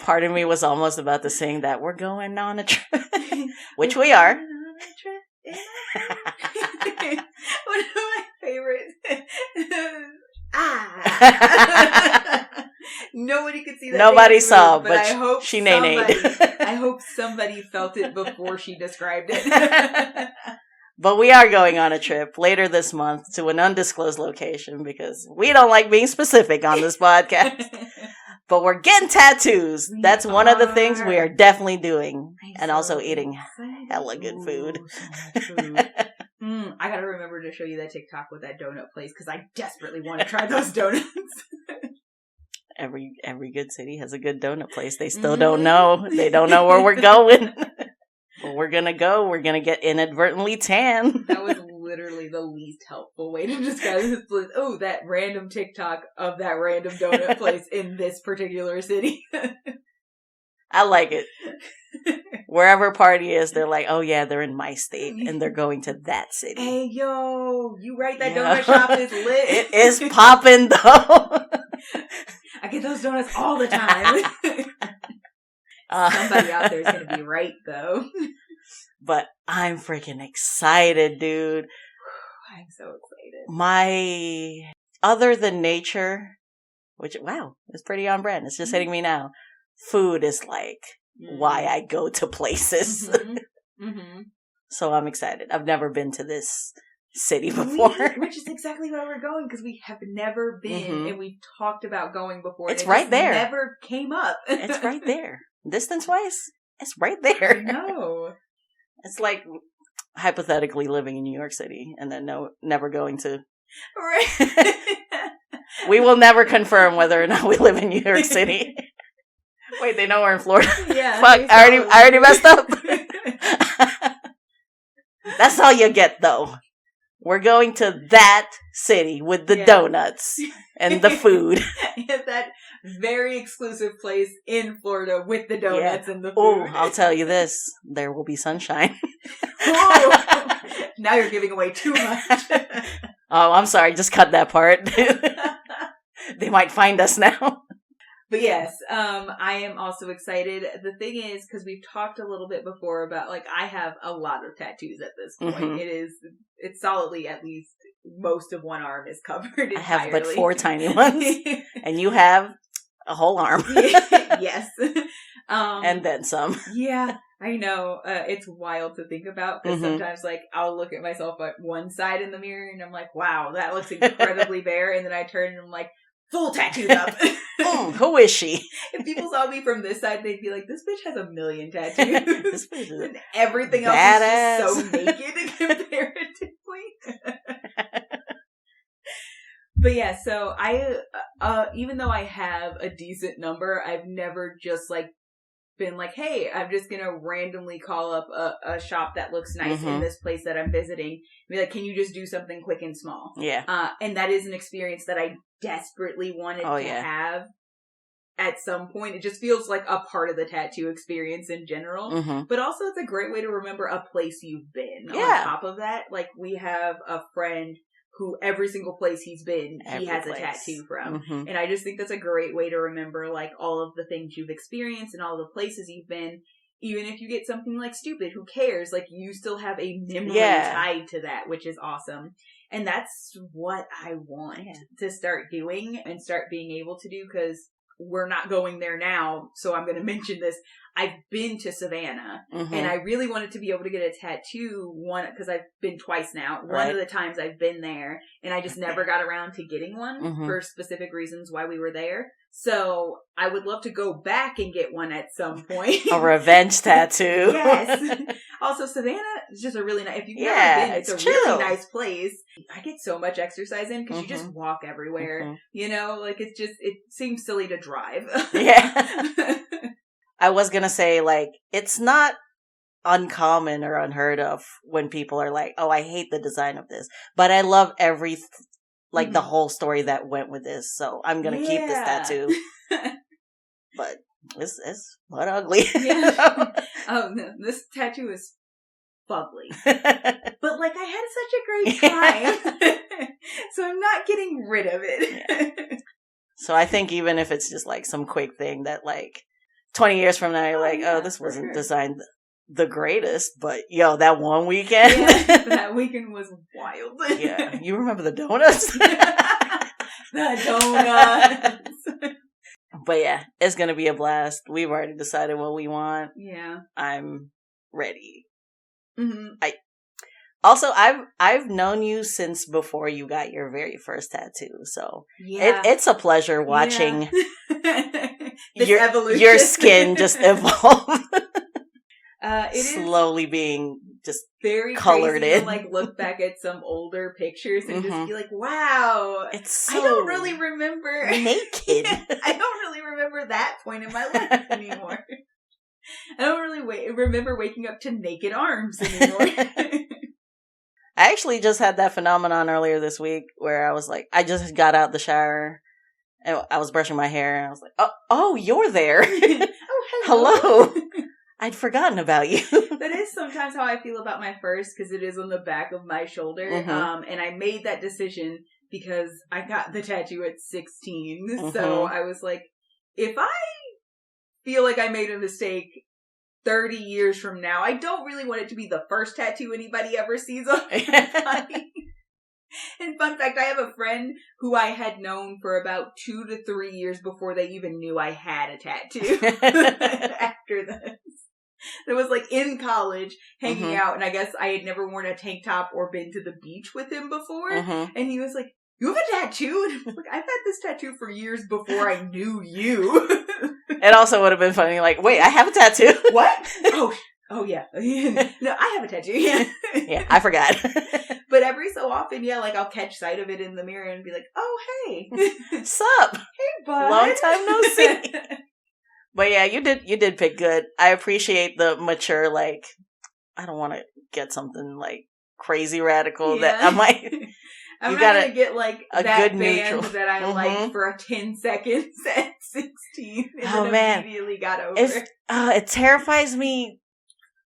Part of me was almost about to sing that we're going on a trip, which we are. One of my favorites. Nobody could see that. Nobody saw, but I hope she nay-nayed. I hope somebody felt it before she described it. But we are going on a trip later this month to an undisclosed location because we don't like being specific on this podcast. But we're getting tattoos. That's one of the things we are definitely doing. And also eating hella good food. I gotta remember to show you that TikTok with that donut place because I desperately want to try those donuts. Every good city has a good donut place. They still don't know. They don't know where we're going. But we're gonna go. We're gonna get inadvertently tan. That was literally the least helpful way to describe this place. Oh, that random TikTok of that random donut place in this particular city. I like it. Wherever party is, they're like, oh yeah, they're in my state and they're going to that city. Hey, yo, you right, that donut shop is lit. It is popping though. I get those donuts all the time. Somebody out there is going to be right though. But I'm freaking excited, dude. I'm so excited. My other than nature, which, wow, it's pretty on brand. It's just hitting me now. Food is like why I go to places. So I'm excited. I've never been to this city before. Which is exactly why we're going, because we have never been and we've talked about going before. It's right there. Never came up. It's right there. Distance-wise, it's right there. No. It's like hypothetically living in New York City and then never going to. Right. We will never confirm whether or not we live in New York City. Wait, they know we're in Florida. Yeah. Fuck, I already messed up. That's all you get, though. We're going to that city with the donuts and the food. That very exclusive place in Florida with the donuts and the food. Oh, I'll tell you this. There will be sunshine. Oh, now you're giving away too much. Oh, I'm sorry. Just cut that part. They might find us now. But yes, I am also excited. The thing is, because we've talked a little bit before about, like, I have a lot of tattoos at this point. It's solidly at least most of one arm is covered entirely. I have but 4 tiny ones. And you have a whole arm. Yes. And then some. Yeah, I know. It's wild to think about because sometimes, like, I'll look at myself at one side in the mirror and I'm like, wow, that looks incredibly bare. And then I turn and I'm like, full tattooed up. Who is she? If people saw me from this side, they'd be like, this bitch has a million tattoos. This bitch is and everything else badass. is just so naked comparatively. But yeah, so I, even though I have a decent number, I've never just like been like, hey, I'm just going to randomly call up a shop that looks nice in this place that I'm visiting. Be like, can you just do something quick and small? Yeah. And that is an experience that I desperately wanted to have at some point. It just feels like a part of the tattoo experience in general. But also it's a great way to remember a place you've been. On top of that, like we have a friend who every single place he's been, he has a tattoo from. And I just think that's a great way to remember, like, all of the things you've experienced and all the places you've been. Even if you get something, like, stupid, who cares? Like, you still have a memory tied to that, which is awesome. And that's what I want to start doing and start being able to do, because we're not going there now, so I'm going to mention this. I've been to Savannah, and I really wanted to be able to get a tattoo, because I've been twice now. One of the times I've been there, and I just never got around to getting one for specific reasons why we were there. So I would love to go back and get one at some point. A revenge tattoo. Yes. Also, Savannah is just a really nice, if you've never been, it's a really nice place. I get so much exercise in because you just walk everywhere. You know, like it seems silly to drive. Yeah. I was going to say, like, it's not uncommon or unheard of when people are like, oh, I hate the design of this, but I love the whole story that went with this, so I'm going to keep this tattoo. But it's butt ugly. Yeah. Oh, no, this tattoo is fugly. But, like, I had such a great time. So I'm not getting rid of it. Yeah. So I think even if it's just, like, some quick thing that, like, 20 years from now, you're like, oh, this wasn't designed the greatest, but yo, that one weekend. That weekend was wild. Yeah. You remember the donuts? The donuts. But yeah, it's going to be a blast. We've already decided what we want. Yeah. I'm ready. Mm-hmm. Also, I've known you since before you got your very first tattoo, so it's a pleasure watching your skin just evolve. It slowly is being just very colored crazy in. To, like, look back at some older pictures and just be like, wow, it's so I don't really remember naked. I don't really remember that point in my life anymore. I don't really remember waking up to naked arms anymore. I actually just had that phenomenon earlier this week where I was like, I just got out the shower and I was brushing my hair and I was like, oh, you're there. Oh, hello. I'd forgotten about you. That is sometimes how I feel about my first, because it is on the back of my shoulder. Mm-hmm. And I made that decision because I got the tattoo at 16. Mm-hmm. So I was like, if I feel like I made a mistake 30 years from now, I don't really want it to be the first tattoo anybody ever sees on my body. And fun fact, I have a friend who I had known for about 2 to 3 years before they even knew I had a tattoo. After this. It was like in college, hanging out, and I guess I had never worn a tank top or been to the beach with him before. And he was like, you have a tattoo? And I was like, I've had this tattoo for years before I knew you. It also would have been funny, like, wait, I have a tattoo? What? Oh yeah. No, I have a tattoo. Yeah, I forgot. But every so often, like, I'll catch sight of it in the mirror and be like, oh, hey. Sup? Hey, bud. Long time no see. But yeah, you did pick good. I appreciate the mature, like, I don't want to get something, like, crazy radical that I might... I'm not going to get, like, a that good band neutral that I liked for 10 seconds at 16 and then immediately got over it. It terrifies me.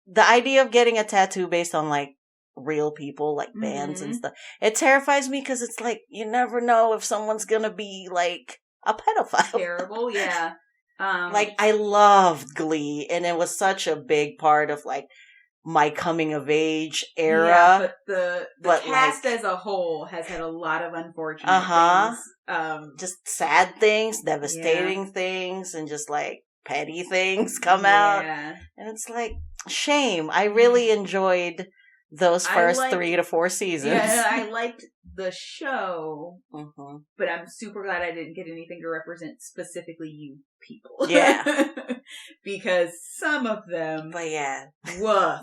The idea of getting a tattoo based on, like, real people, like bands and stuff. It terrifies me because it's like, you never know if someone's going to be, like, a pedophile. Terrible, yeah. Like, I loved Glee, and it was such a big part of, like, my coming of age era. Yeah, but the cast, like, as a whole has had a lot of unfortunate things. Just sad things, devastating things, and just, like, petty things come out. And it's like, shame. I really enjoyed those first 3 to 4 seasons. Yeah, I liked the show, but I'm super glad I didn't get anything to represent specifically you people. Yeah. Because some of them, but yeah, woof.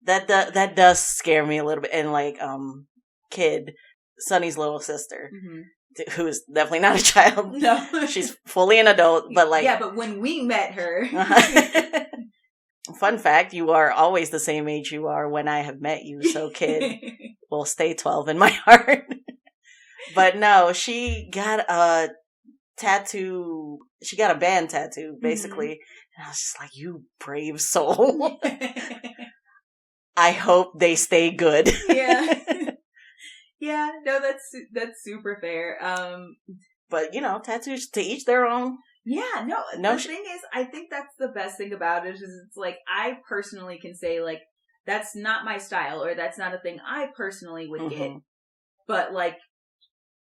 that does scare me a little bit. And like, Kid, Sunny's little sister, who's definitely not a child. No, she's fully an adult. But like, yeah, but when we met her. Fun fact, you are always the same age you are when I have met you, so Kid will stay 12 in my heart. But no, she got a tattoo, she got a band tattoo, basically. And I was just like, you brave soul. I hope they stay good. Yeah. Yeah, no, that's super fair. But, you know, tattoos to each their own. Yeah, no, the thing is, I think that's the best thing about it, is it's like, I personally can say, like, that's not my style, or that's not a thing I personally would get, but, like,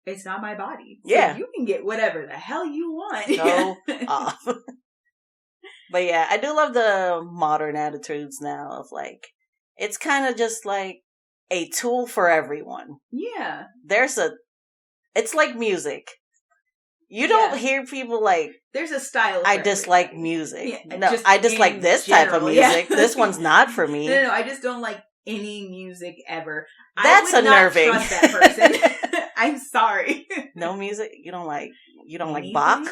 it's not my body. So you can get whatever the hell you want. Go off. But yeah, I do love the modern attitudes now of, like, it's kind of just, like, a tool for everyone. Yeah. It's like music. You don't hear people like, there's a style. I dislike music. Yeah, no, I dislike this type of music. Yeah. This one's not for me. No, I just don't like any music ever. That's unnerving. I would not trust that person. I'm sorry. No music? You don't like Bach?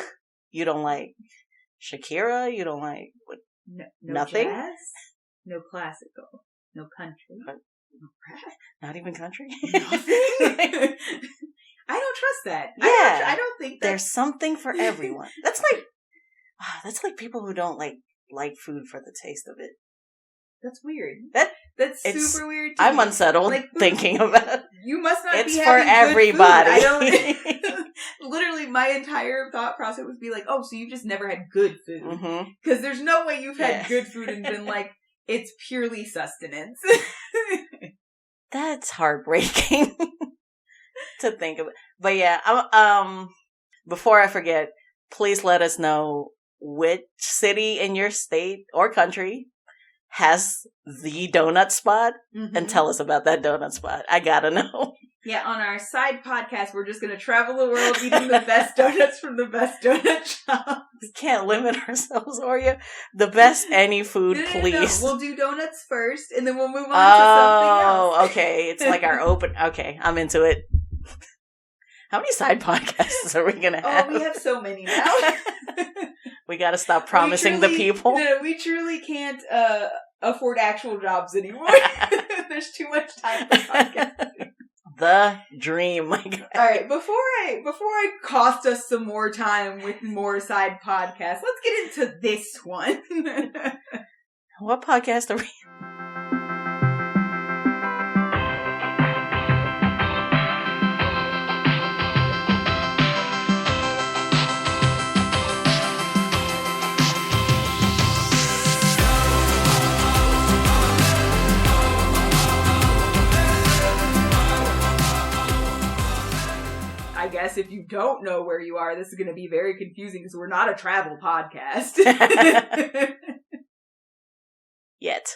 You don't like Shakira? You don't like no nothing? Jazz? No classical? No country? No rap? Not even country? Nothing? I don't trust that. Yeah. I don't think that. There's something for everyone. That's like people who don't like food for the taste of it. That's weird. That's super weird. I'm unsettled thinking about. You must not. It's be for having everybody. Good food. I don't. literally my entire thought process would be like, oh, so you just never had good food. Because there's no way you've had good food and been like, it's purely sustenance. That's heartbreaking to think of. But yeah, before I forget, please let us know which city in your state or country has the donut spot and tell us about that donut spot. I gotta know. Yeah, on our side podcast, we're just going to travel the world eating the best donuts from the best donut shops. We can't limit ourselves, Oreo. The best any food, please. No. We'll do donuts first, and then we'll move on to something else. Oh, okay. It's like our open... Okay, I'm into it. How many side podcasts are we going to have? Oh, we have so many now. We got to stop promising the people. No, we truly can't afford actual jobs anymore. There's too much time for podcasting. The dream, my God. All right, before I cost us some more time with more side podcasts, let's get into this one. What podcast are we? I guess if you don't know where you are, this is going to be very confusing because we're not a travel podcast. Yet.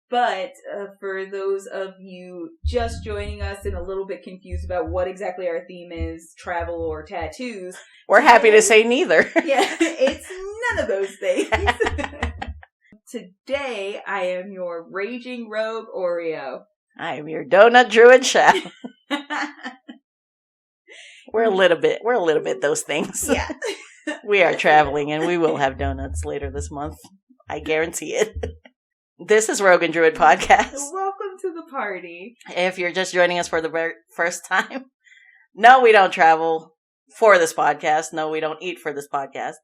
But for those of you just joining us and a little bit confused about what exactly our theme is, travel or tattoos, we're happy to say neither. Yeah, it's none of those things. Today, I am your raging rogue Oreo. I am your donut druid chef. We're a little bit those things. Yeah. We are traveling and we will have donuts later this month. I guarantee it. This is Rogue and Druid Podcast. Welcome to the party. If you're just joining us for the very first time, no, we don't travel for this podcast. No, we don't eat for this podcast.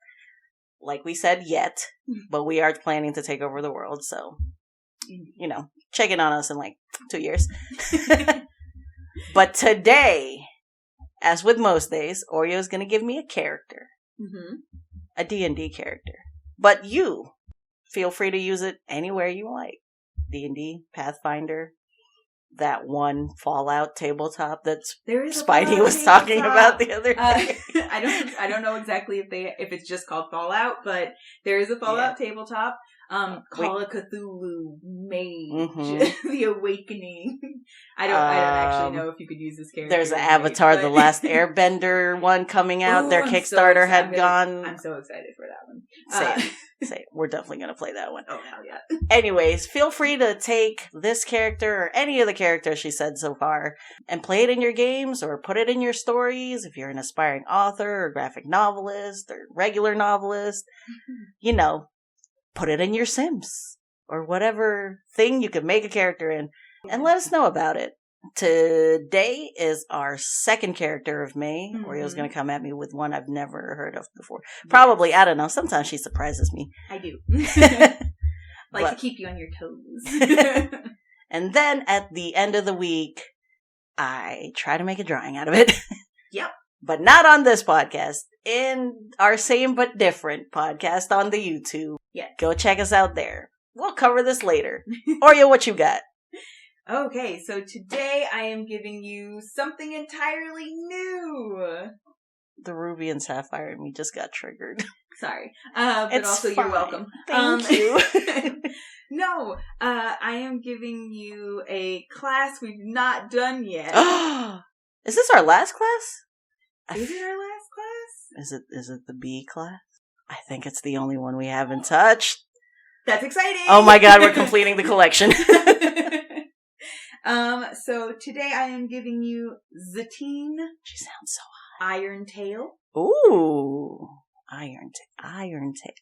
Like we said, yet. But we are planning to take over the world. So, check in on us in like 2 years. But today, as with most days, Oreo is going to give me a character. A D&D character. But you, feel free to use it anywhere you like. D&D, Pathfinder, that one Fallout tabletop that Spidey was talking about the other day. I don't know exactly if it's just called Fallout, but there is a Fallout tabletop. Call of Cthulhu Mage, The Awakening. I don't actually know if you could use this character. There's an Avatar, The Last Airbender one coming out. Their Kickstarter had gone. I'm so excited for that one. Say, we're definitely going to play that one. Oh, hell yeah. Anyways, feel free to take this character or any of the characters she said so far and play it in your games or put it in your stories if you're an aspiring author or graphic novelist or regular novelist. Put it in your Sims or whatever thing you could make a character in and let us know about it. Today is our second character of May. Oreo's going to come at me with one I've never heard of before. Probably, I don't know. Sometimes she surprises me. I do. To keep you on your toes. And then at the end of the week, I try to make a drawing out of it. Yep. But not on this podcast. In our same but different podcast on the YouTube. Yes. Go check us out there. We'll cover this later. Oreo, what you got? Okay, so today I am giving you something entirely new. The Ruby and Sapphire in me just got triggered. Sorry. But it's also fine. You're welcome. Thank you. No, I am giving you a class we've not done yet. Is this our last class? Is it our last class? Is it the B class? I think it's the only one we haven't touched. That's exciting. Oh my God, we're completing the collection. So today I am giving you Zitene. She sounds so Irontail. Ooh. Irontail.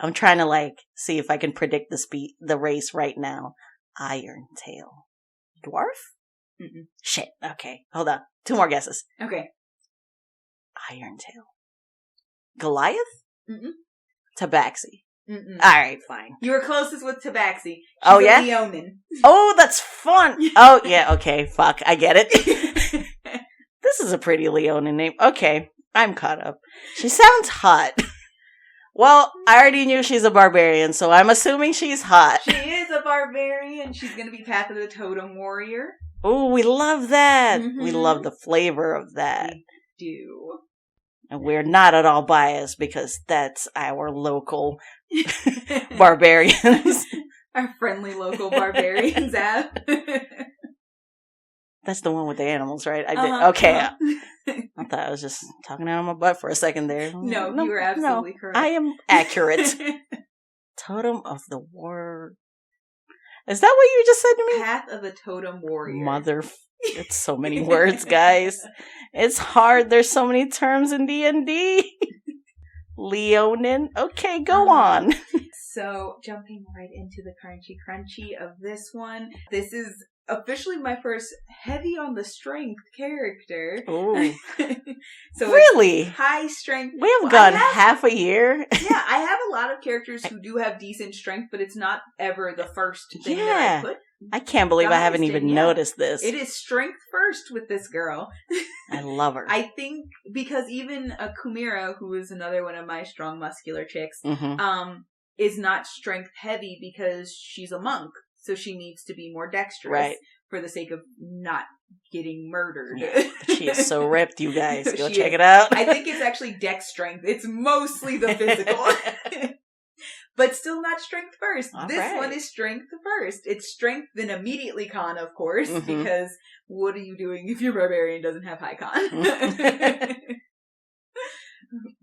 I'm trying to see if I can predict the race right now. Irontail. Dwarf? Mm-mm. Shit. Okay. Hold on. 2 more guesses. Okay. Irontail. Goliath? Mm-mm. Tabaxi. Mm-mm. All right, fine. You were closest with Tabaxi. She's yeah? Leonin. Oh, that's fun. Oh, yeah, okay, fuck. I get it. This is a pretty Leonin name. Okay, I'm caught up. She sounds hot. Well, I already knew she's a barbarian, so I'm assuming she's hot. She is a barbarian. She's going to be Path of the Totem Warrior. Oh, we love that. Mm-hmm. We love the flavor of that. We do. And we're not at all biased because that's our local barbarians. Our friendly local barbarians app. That's the one with the animals, right? I did. Okay. I thought I was just talking out of my butt for a second there. No, you were absolutely correct. I am accurate. Totem of the War. Is that what you just said to me? Path of the Totem Warrior. Mother. It's so many words, guys. It's hard. There's so many terms in D&D. Leonin. Okay, go on. So, jumping right into the crunchy of this one. This is officially my first heavy on the strength character. Oh. So really? High strength. We have gone half a year. Yeah, I have a lot of characters who do have decent strength, but it's not ever the first thing that I put. I can't believe I haven't even noticed this. It is strength first with this girl. I love her. I think because even Kumira, who is another one of my strong muscular chicks, is not strength heavy because she's a monk. So she needs to be more dexterous for the sake of not getting murdered. Yeah, she is so ripped, you guys. Go check it out. I think it's actually dex strength. It's mostly the physical. But still not strength first. This one is strength first. It's strength, then immediately con, of course, because what are you doing if your barbarian doesn't have high con?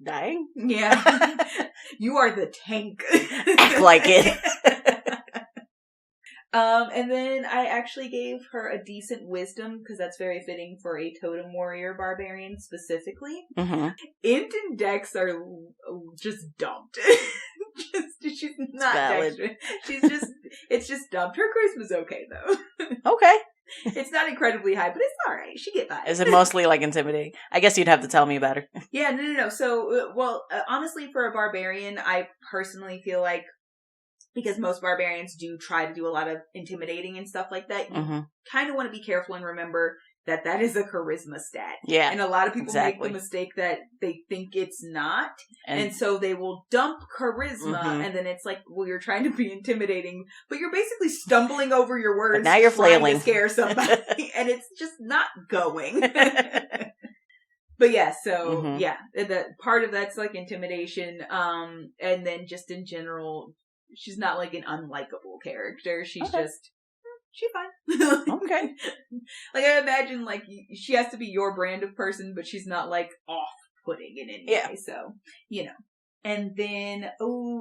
Dying? Yeah. You are the tank. Act like it. And then I actually gave her a decent wisdom, because that's very fitting for a Totem Warrior Barbarian specifically. Int and Dex are just dumped. She's not dexterous. It's just dumped. Her charisma's okay, though. Okay. It's not incredibly high, but it's alright. She get by. Is it mostly, like, intimidating? I guess you'd have to tell me about her. Yeah, no. So, honestly, for a barbarian, I personally feel like, because most barbarians do try to do a lot of intimidating and stuff like that, you kind of want to be careful and remember that that is a charisma stat. Yeah. And a lot of people make the mistake that they think it's not. And so they will dump charisma, and then it's like, well, you're trying to be intimidating, but you're basically stumbling over your words. But now you're flailing to scare somebody, and it's just not going. But yeah, so, yeah, the part of that's like intimidation, and then just in general, she's not like an unlikable character. She's she's fine. Okay. Like, I imagine, like, she has to be your brand of person, but she's not, like, off-putting in any way. So, you know. And then,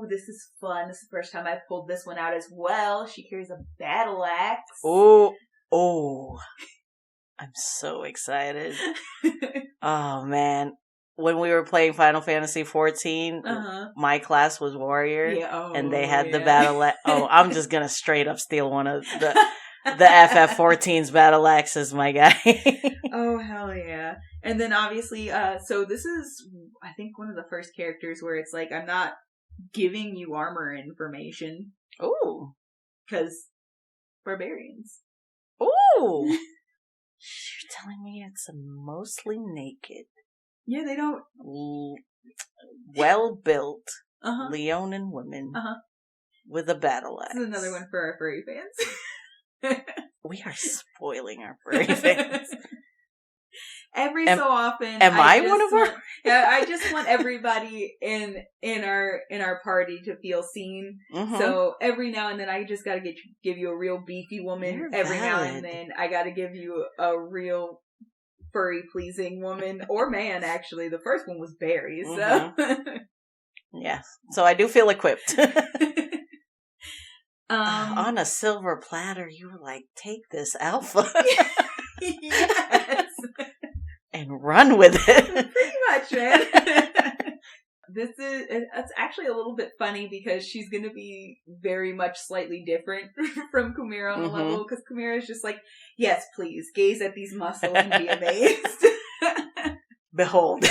this is fun. This is the first time I've pulled this one out as well. She carries a battle axe. Oh. I'm so excited. Oh, man. When we were playing Final Fantasy XIV, my class was warrior, and they had the battle axe. I'm just gonna straight up steal one of the FF14's battle axes, my guy. Oh, hell yeah. And then obviously, so this is, I think, one of the first characters where it's like, I'm not giving you armor information. Ooh. Because barbarians. Ooh. You're telling me it's mostly naked. Yeah, they don't. Well-built Leonin women with a battle axe. This is another one for our furry fans. We are spoiling our furry fans. So often. Am I one of our? Yeah, I just want everybody in our party to feel seen. So every now and then, I just gotta give you a real beefy woman. Every now and then, I gotta give you a real furry pleasing woman or man. Actually, the first one was Barry. So yes, so I do feel equipped. On a silver platter, you were like, take this alpha. Yes. And run with it. Pretty much, man. It's actually a little bit funny because she's going to be very much slightly different from Kumira on the level, because Kumira is just like, yes, please, gaze at these muscles and be amazed. Behold.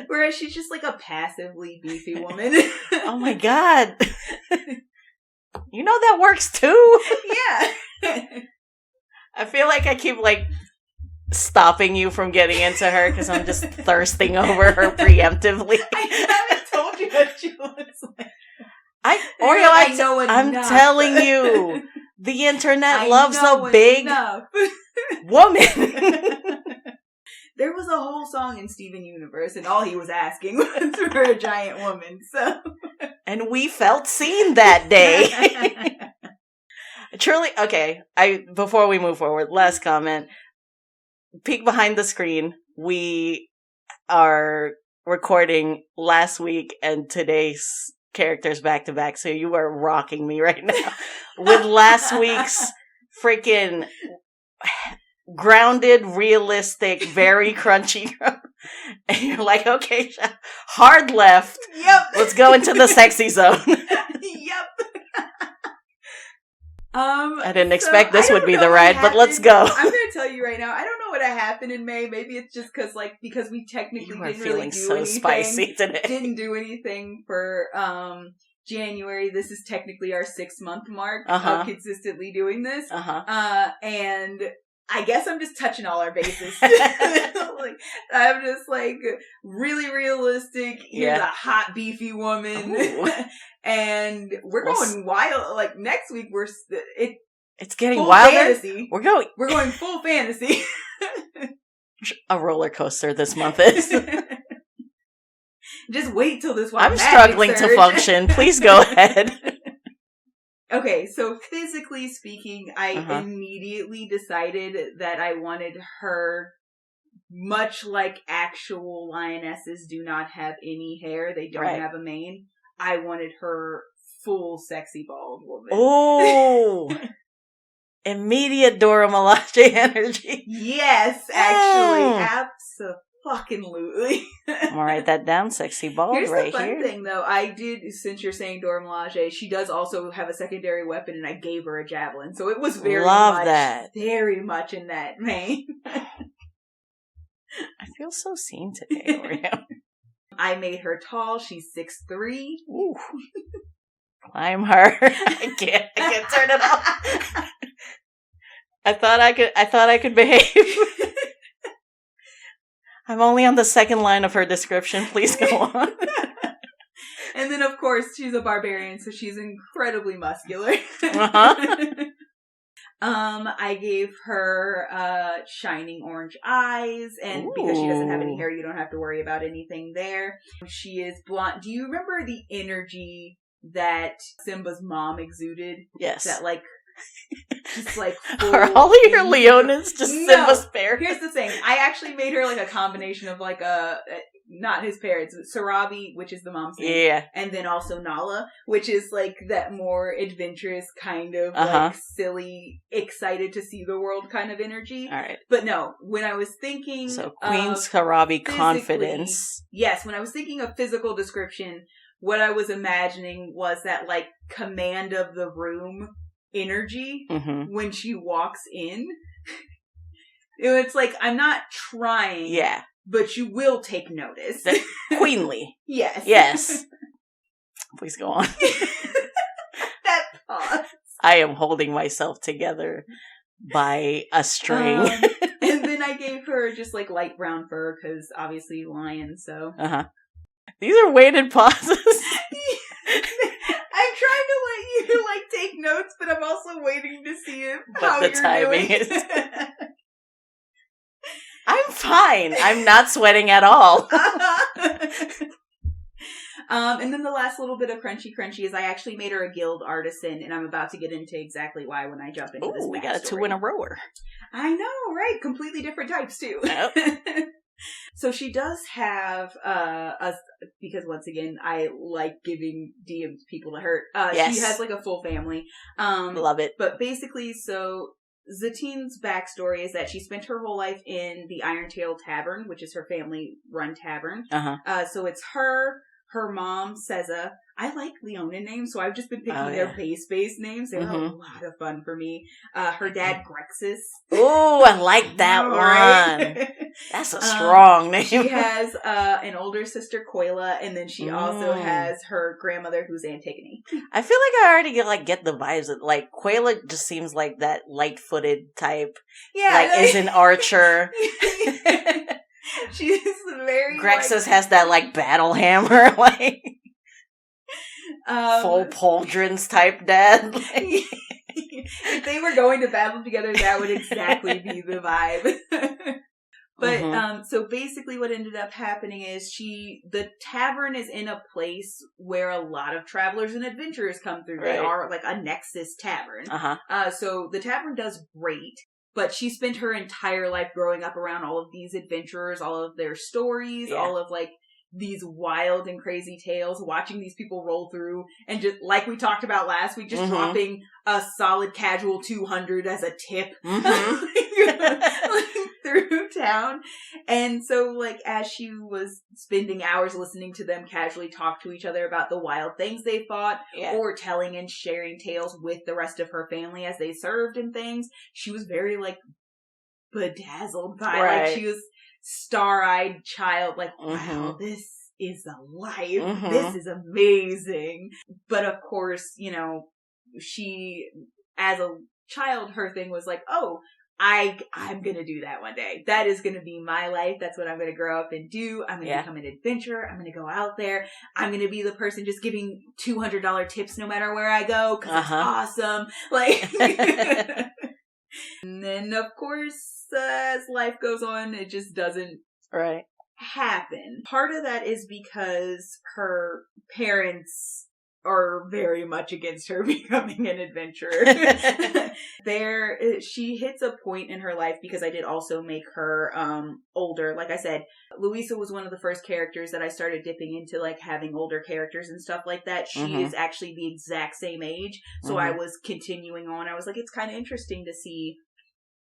Whereas she's just like a passively beefy woman. Oh my god. You know that works too? Yeah. I feel like I keep like stopping you from getting into her because I'm just thirsting over her preemptively. I haven't told you what she looks like. I'm telling you, the internet loves a big woman. There was a whole song in Steven Universe, and all he was asking was for a giant woman. So, and we felt seen that day. Truly, okay. Before we move forward, last comment. Peek behind the screen. We are recording last week and today's characters back to back, so you are rocking me right now with last week's freaking grounded, realistic, very crunchy. And you're like, okay, hard left. Yep. Let's go into the sexy zone. Yep. I didn't expect this would be the ride, but let's go. I'm going to tell you right now, I don't know what happened in May. Maybe it's just because we technically didn't really do anything. Spicy today. Didn't do anything for January. This is technically our 6-month mark of consistently doing this. And I guess I'm just touching all our bases. I'm just really realistic. Here's a hot, beefy woman. And we're going wild. Next week, it's getting wilder. Fantasy. We're going full fantasy. A roller coaster this month is. Just wait till this one. I'm struggling to function. Please go ahead. Okay, so physically speaking, I immediately decided that I wanted her, much like actual lionesses do not have any hair, they don't have a mane, I wanted her full sexy bald woman. Oh! Immediate Dora Milaje energy. Yes, actually, absolutely. I'm gonna write that down, sexy bald. Here's right the fun here. thing, though. I did, since you're saying Dora Milaje, she does also have a secondary weapon, and I gave her a javelin, so it was very much in that vein. I feel so seen today, Oreo. I made her tall. She's 6'3". Ooh. Climb her. I can't turn it off. I thought I could behave. I'm only on the second line of her description. Please go on. And then, of course, she's a barbarian, so she's incredibly muscular. I gave her shining orange eyes, and because she doesn't have any hair, you don't have to worry about anything there. She is blonde. Do you remember the energy that Simba's mom exuded? Yes. That just are all of your Leonins just Simba's parents? Here's the thing. I actually made her a combination of not his parents, Sarabi, which is the mom's name, and then also Nala, which is that more adventurous kind of silly, excited to see the world kind of energy. All right. But no, when I was thinking Queen Sarabi confidence. Yes, when I was thinking of physical description, what I was imagining was that command of the room energy when she walks in. It's I'm not trying. Yeah. But you will take notice. Queenly. Yes. Yes. Please go on. That pause. I am holding myself together by a string. And then I gave her just light brown fur because obviously lion, so. These are weighted pauses. I'm trying to let you take notes, but I'm also waiting to see how the you're timing doing. Is. I'm fine. I'm not sweating at all. And then the last little bit of crunchy is I actually made her a guild artisan, and I'm about to get into exactly why when I jump into this backstory. We got a 2 in a rower. I know, right? Completely different types, too. Yep. So she does have, because once again, I like giving DMs people to hurt. Yes. She has a full family. Love it. But basically, so Zitine's backstory is that she spent her whole life in the Irontail Tavern, which is her family-run tavern. Uh-huh. So it's her, Her mom, Seza. I like Leonin names, so I've just been picking their base names. They're a lot of fun for me. Her dad, Grexus. Ooh, I like that one. Right? That's a strong name. She has an older sister, Koila, and then she also has her grandmother, who's Antigone. I feel like I already get the vibes that, like, Koila just seems like that light-footed type. Yeah. Like, is an archer. She's very... Grexus has that, like, battle hammer, like... full pauldrons type dad. Like. If they were going to battle together, that would exactly be the vibe. But, so basically what ended up happening is the tavern is in a place where a lot of travelers and adventurers come through. Right. They are like a Nexus tavern. So the tavern does great, but she spent her entire life growing up around all of these adventurers, all of their stories, all of like these wild and crazy tales, watching these people roll through, and just like we talked about last week, just dropping a solid casual 200 as a tip through town. And so, like, as she was spending hours listening to them casually talk to each other about the wild things they fought, or telling and sharing tales with the rest of her family as they served and things, she was very, like, bedazzled by, like, she was star-eyed child, like, wow, this is a life. This is amazing. But of course, you know, she, as a child, her thing was like, oh, I'm gonna do that one day. That is gonna be my life. That's what I'm gonna grow up and do. I'm gonna become an adventurer. I'm gonna go out there. I'm gonna be the person just giving $200 tips no matter where I go, because it's awesome. Like, and then of course, as life goes on, it just doesn't happen. Part of that is because her parents are very much against her becoming an adventurer. She hits a point in her life, because I did also make her older. Like I said, Louisa was one of the first characters that I started dipping into, like, having older characters and stuff like that. She is actually the exact same age, so I was continuing on. I was like, it's kind of interesting to see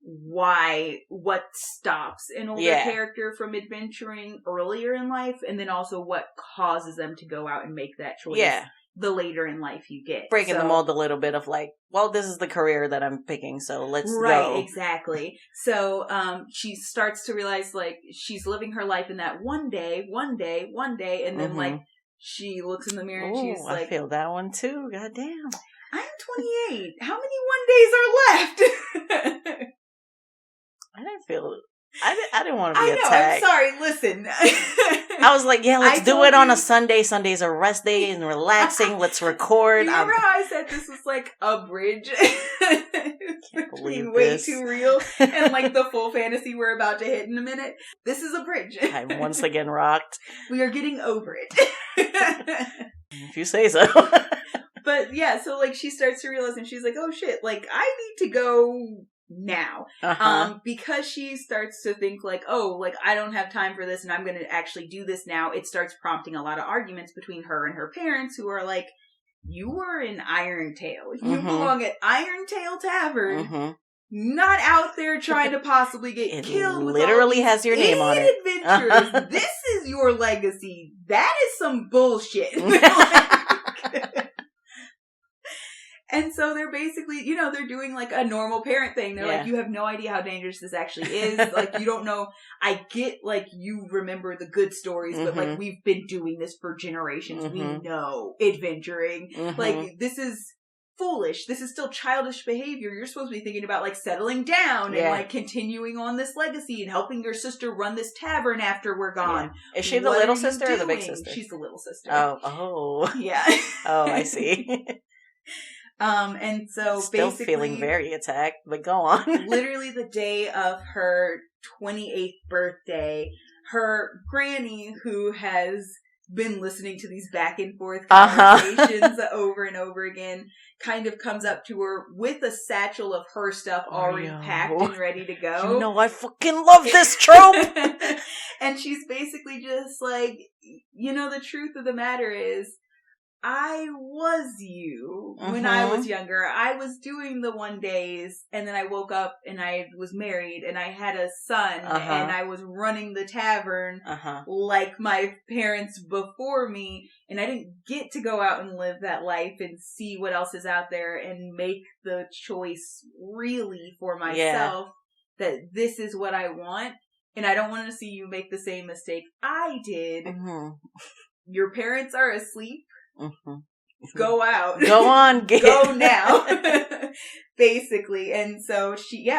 what stops an older character from adventuring earlier in life, and then also what causes them to go out and make that choice the later in life you get. Breaking the mold a little bit of, like, well, this is the career that I'm picking, so let's go. Right, exactly. So, she starts to realize, like, she's living her life in that one day, and then, like, she looks in the mirror and she's like... I feel that one too, goddamn. I'm 28. How many one days are left? I didn't feel... I didn't want to be attacked. I'm sorry, listen. I was like, yeah, let's do it on a Sunday. Sunday's a rest day and relaxing. Let's record. Remember how I said this was like a bridge? Can't believe way too real and like the full fantasy we're about to hit in a minute. This is a bridge. I'm once again rocked. We are getting over it. If you say so. But yeah, so like she starts to realize, and she's like, oh shit, like I need to go now. Because she starts to think like, oh, like I don't have time for this and I'm going to actually do this now. It starts prompting a lot of arguments between her and her parents, who are like, you were in Irontail. You belong at Irontail Tavern. Not out there trying to possibly get killed. It literally has your name on it. Adventures. This is your legacy. That is some bullshit. And so they're basically, you know, they're doing like a normal parent thing. They're like, you have no idea how dangerous this actually is. Like, you don't know. I get, like, you remember the good stories, but like, we've been doing this for generations. We know adventuring. Like, this is foolish. This is still childish behavior. You're supposed to be thinking about like settling down and like continuing on this legacy and helping your sister run this tavern after we're gone. Is she the little sister or the big sister? She's the little sister. Oh. Yeah. Oh, I see. And so still basically, feeling very attacked, but go on. Literally the day of her 28th birthday, her granny, who has been listening to these back and forth conversations over and over again, kind of comes up to her with a satchel of her stuff already packed and ready to go. You know, I fucking love this trope! And she's basically just like, you know, the truth of the matter is, I was you when I was younger. I was doing the 1 days, and then I woke up and I was married and I had a son and I was running the tavern like my parents before me, and I didn't get to go out and live that life and see what else is out there and make the choice really for myself that this is what I want, and I don't want to see you make the same mistake I did. Your parents are asleep. Go out. Go on. Go now. Basically. And so she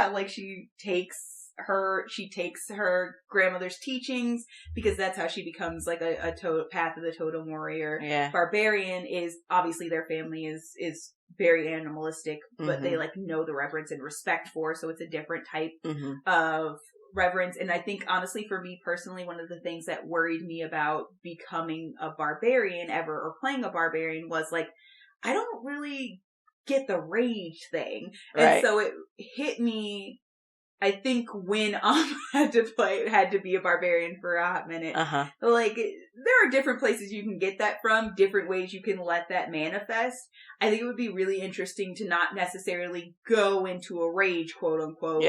takes her grandmother's teachings, because that's how she becomes like a path of the Totem Warrior Barbarian. Is obviously their family is very animalistic, but they like know the reverence and respect for, so it's a different type of reverence. And I think honestly for me personally, one of the things that worried me about becoming a barbarian ever, or playing a barbarian, was like, I don't really get the rage thing. Right. And so it hit me, I think, when had to be a barbarian for a hot minute. Like, there are different places you can get that from, different ways you can let that manifest. I think it would be really interesting to not necessarily go into a rage, quote unquote,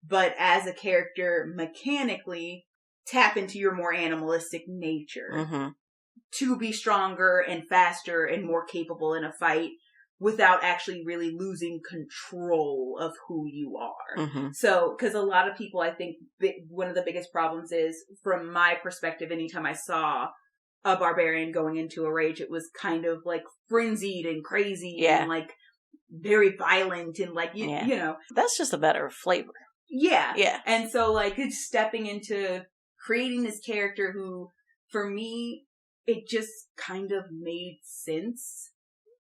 but as a character, mechanically tap into your more animalistic nature to be stronger and faster and more capable in a fight without actually really losing control of who you are. So, because a lot of people, I think, one of the biggest problems is, from my perspective, anytime I saw a barbarian going into a rage, it was kind of like frenzied and crazy and like very violent and like, you know. That's just a better flavor. Yeah. And so, like, it's stepping into creating this character who, for me, it just kind of made sense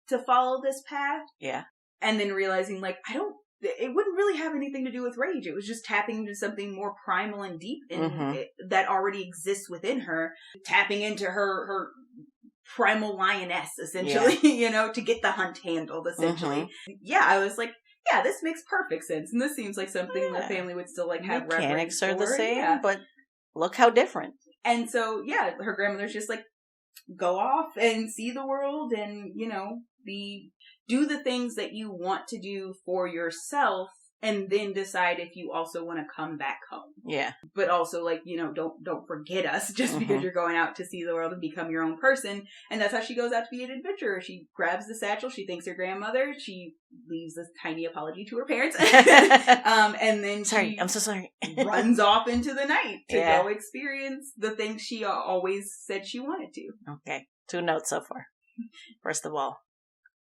to follow this path. Yeah. And then realizing, like, it wouldn't really have anything to do with rage. It was just tapping into something more primal and deep that already exists within her. Tapping into her primal lioness, essentially, you know, to get the hunt handled, essentially. Yeah, I was like, yeah, this makes perfect sense. And this seems like something the family would still like have reverence for. Mechanics are the same, but look how different. And so, yeah, her grandmother's just like, go off and see the world and, you know, do the things that you want to do for yourself, and then decide if you also want to come back home. Yeah. But also, like, you know, don't forget us just because you're going out to see the world and become your own person. And that's how she goes out to be an adventurer. She grabs the satchel. She thanks her grandmother. She leaves a tiny apology to her parents. And then I'm so sorry. runs off into the night to go experience the things she always said she wanted to. Okay. 2 notes so far. First of all,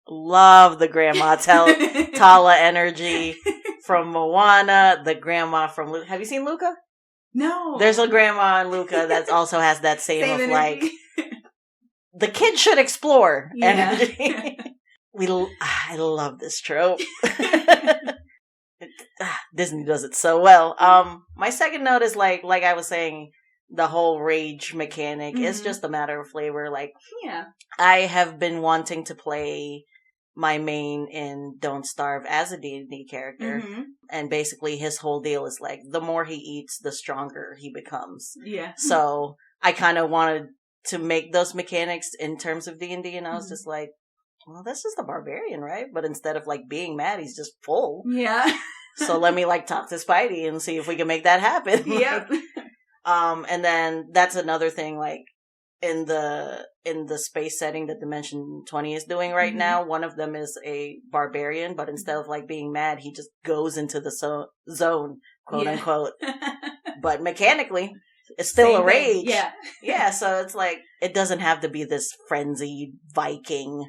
love the grandma Tala energy from Moana, the grandma from Luca. Have you seen Luca? No. There's a grandma in Luca that also has that same of energy. Like, the kid should explore energy. I love this trope. Disney does it so well. My second note is like I was saying, the whole rage mechanic is just a matter of flavor. Like, I have been wanting to play my main in Don't Starve as a D&D character. And basically his whole deal is like, the more he eats, the stronger he becomes. Yeah. So I kind of wanted to make those mechanics in terms of D&D, and I was just like, well, this is the barbarian, right? But instead of like being mad, he's just full. Yeah. So let me like talk to Spidey and see if we can make that happen. Yep. And then that's another thing, like, in the space setting that Dimension 20 is doing right now, one of them is a barbarian, but instead of like being mad, he just goes into the zone, quote unquote. But mechanically, it's still a rage. Yeah. Yeah, so it's like, it doesn't have to be this frenzied Viking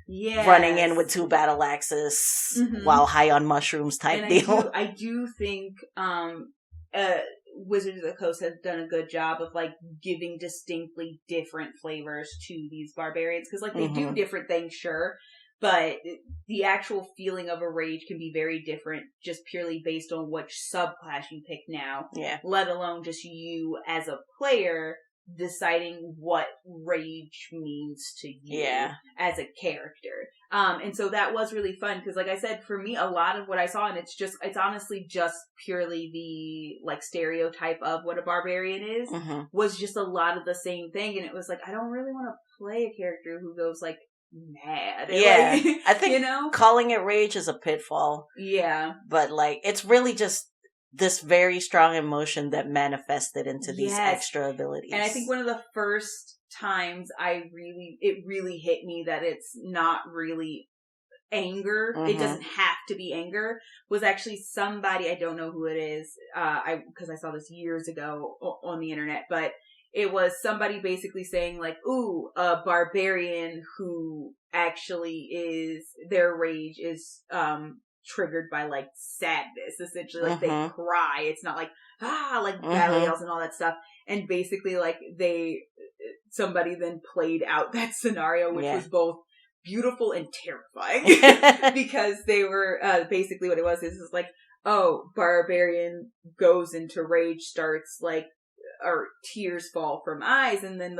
running in with 2 battle axes while high on mushrooms type deal. I do think Wizards of the Coast has done a good job of like giving distinctly different flavors to these barbarians, because like they do different things, sure, but the actual feeling of a rage can be very different just purely based on which subclass you pick now. Yeah. Let alone just you as a player deciding what rage means to you as a character. And so that was really fun, because like I said, for me, a lot of what I saw, and it's honestly just purely the like stereotype of what a barbarian is, was just a lot of the same thing. And it was like, I don't really want to play a character who goes like mad. Yeah. Like, I think calling it rage is a pitfall. Yeah. But like, it's really just this very strong emotion that manifested into these extra abilities. And I think one of the first times it really hit me that it's not really anger. It doesn't have to be anger. Was actually somebody, I don't know who it is, because I saw this years ago on the internet, but it was somebody basically saying like, ooh, a barbarian who actually their rage is, triggered by like sadness, essentially. Like they cry. It's not like, like battle yells and all that stuff. And basically like somebody then played out that scenario, which was both beautiful and terrifying. Because they were, basically what it was is like, oh, barbarian goes into rage, starts like, or tears fall from eyes, and then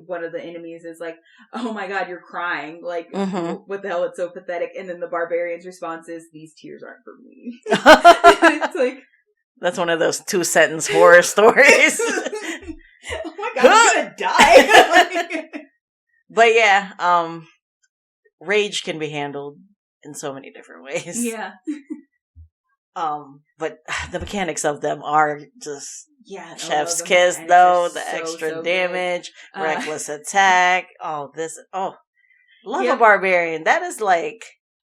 one of the enemies is like, oh my god, you're crying, like what the hell, it's so pathetic. And then the barbarian's response is, these tears aren't for me. It's like, that's one of those 2-sentence horror stories. Oh my god, I'm gonna die. But yeah, rage can be handled in so many different ways. Yeah. But the mechanics of them are just chef's the kiss, though. The so, extra damage, reckless attack. Love a barbarian. That is like,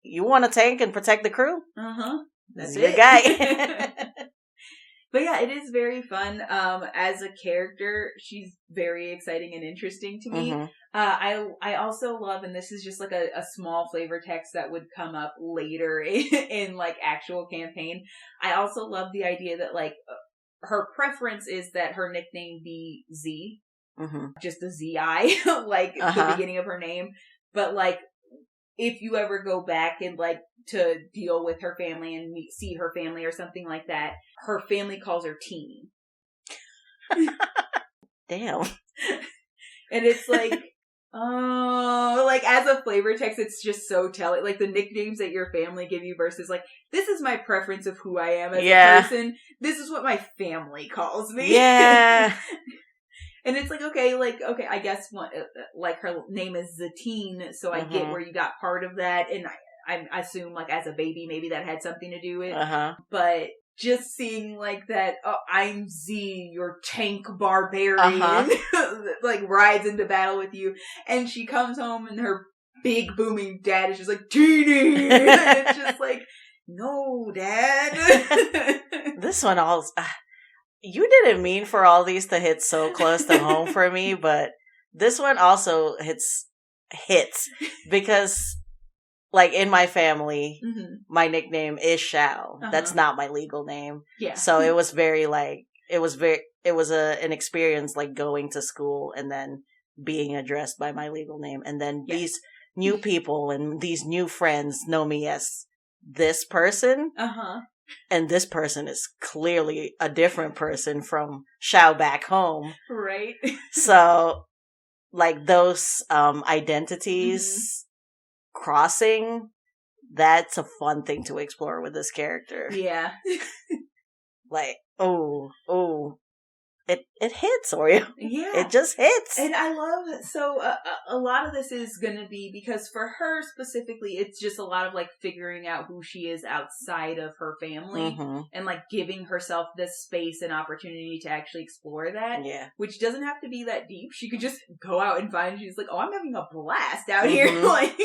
you want to tank and protect the crew? That's your guy. But yeah, it is very fun. As a character, she's very exciting and interesting to me. I also love, and this is just like a small flavor text that would come up later in like actual campaign. I also love the idea that like her preference is that her nickname be Z, just a Z-I, like the beginning of her name. But like, if you ever go back and like to deal with her family and see her family or something like that, her family calls her Teeny. Damn. And it's like, like as a flavor text, it's just so telling. Like the nicknames that your family give you versus like, this is my preference of who I am as a person. This is what my family calls me. Yeah. And it's like, okay, I guess like her name is Zitene, so I get where you got part of that, and I assume like as a baby maybe that had something to do with it. But just seeing like that, oh, I'm Z, your tank barbarian, like rides into battle with you, and she comes home and her big booming dad is just like, Teeny! And it's just like, no, Dad. This one you didn't mean for all these to hit so close to home for me, but this one also hits because, like, in my family, my nickname is Shao. That's not my legal name. Yeah. So it was very, like, it was an experience, like, going to school and then being addressed by my legal name. And then these new people and these new friends know me as this person. And this person is clearly a different person from Shao back home. Right. So, like, those identities crossing, that's a fun thing to explore with this character. Yeah. Like, it hits, Oreo. Yeah. It just hits. And I love, so a lot of this is going to be, because for her specifically, it's just a lot of like figuring out who she is outside of her family and like giving herself this space and opportunity to actually explore that. Yeah. Which doesn't have to be that deep. She could just go out and find, she's like, oh, I'm having a blast out here. Like,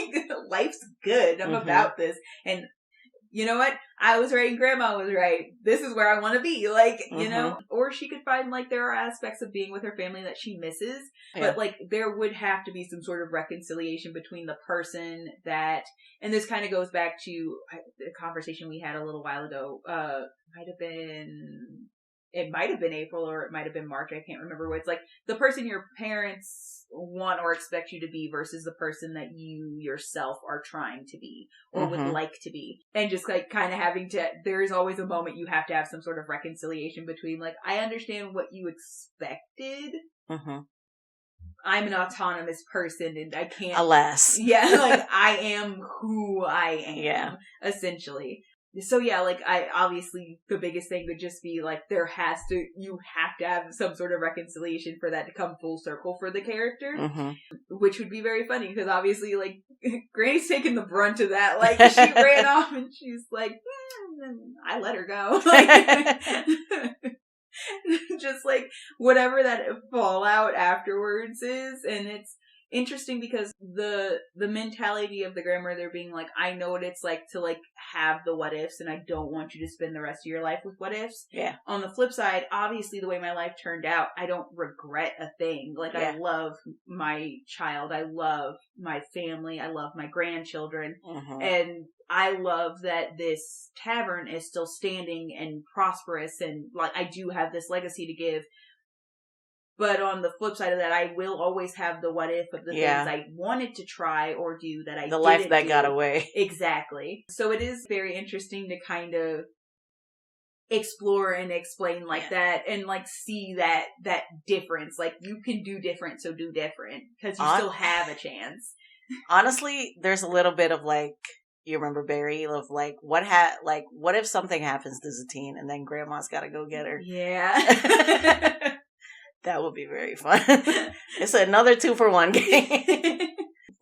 life's good. I'm about this. And you know what? I was right and Grandma was right. This is where I want to be. Like, you know? Or she could find, like, there are aspects of being with her family that she misses. Yeah. But, like, there would have to be some sort of reconciliation between the person that... And this kind of goes back to the conversation we had a little while ago. It might have been April or it might have been March. I can't remember what. It's like the person your parents want or expect you to be versus the person that you yourself are trying to be or would like to be. And just like kind of having to, there is always a moment you have to have some sort of reconciliation between like, I understand what you expected. I'm an autonomous person and I can't. Alas. Yeah, like I am who I am, essentially. So yeah, like obviously the biggest thing would just be like you have to have some sort of reconciliation for that to come full circle for the character, which would be very funny because obviously, like, Granny's taking the brunt of that. Like, she ran off and she's like, I let her go. Like, just like whatever that fallout afterwards is. And it's interesting because the mentality of the grandmother being like, I know what it's like to like have the what ifs and I don't want you to spend the rest of your life with what ifs. Yeah. On the flip side, obviously the way my life turned out, I don't regret a thing. Like, I love my child. I love my family. I love my grandchildren. Mm-hmm. And I love that this tavern is still standing and prosperous and like I do have this legacy to give. But on the flip side of that, I will always have the what if of the things I wanted to try or do that I didn't do. The life that got away. Exactly. So it is very interesting to kind of explore and explain like that and like see that difference. Like, you can do different, so do different because you still have a chance. Honestly, there's a little bit of like, you remember Barry, of like, what if something happens to Zitene and then Grandma's got to go get her? Yeah. That would be very fun. It's another 2-for-1 game.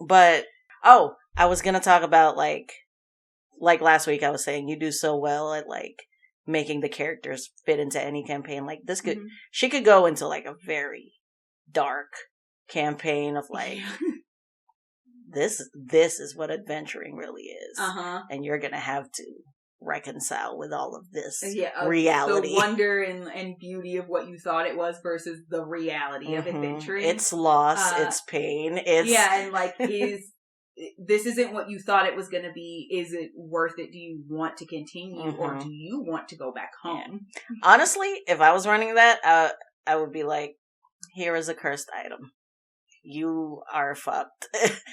But, I was going to talk about like last week I was saying, you do so well at like making the characters fit into any campaign. Like this she could go into like a very dark campaign of like, this is what adventuring really is. And you're going to have to reconcile with all of this reality. The wonder and beauty of what you thought it was versus the reality of adventuring. It's loss, it's pain, it's... Yeah, and like, this isn't what you thought it was going to be. Is it worth it? Do you want to continue or do you want to go back home? Yeah. Honestly, if I was running that, I would be like, here is a cursed item. You are fucked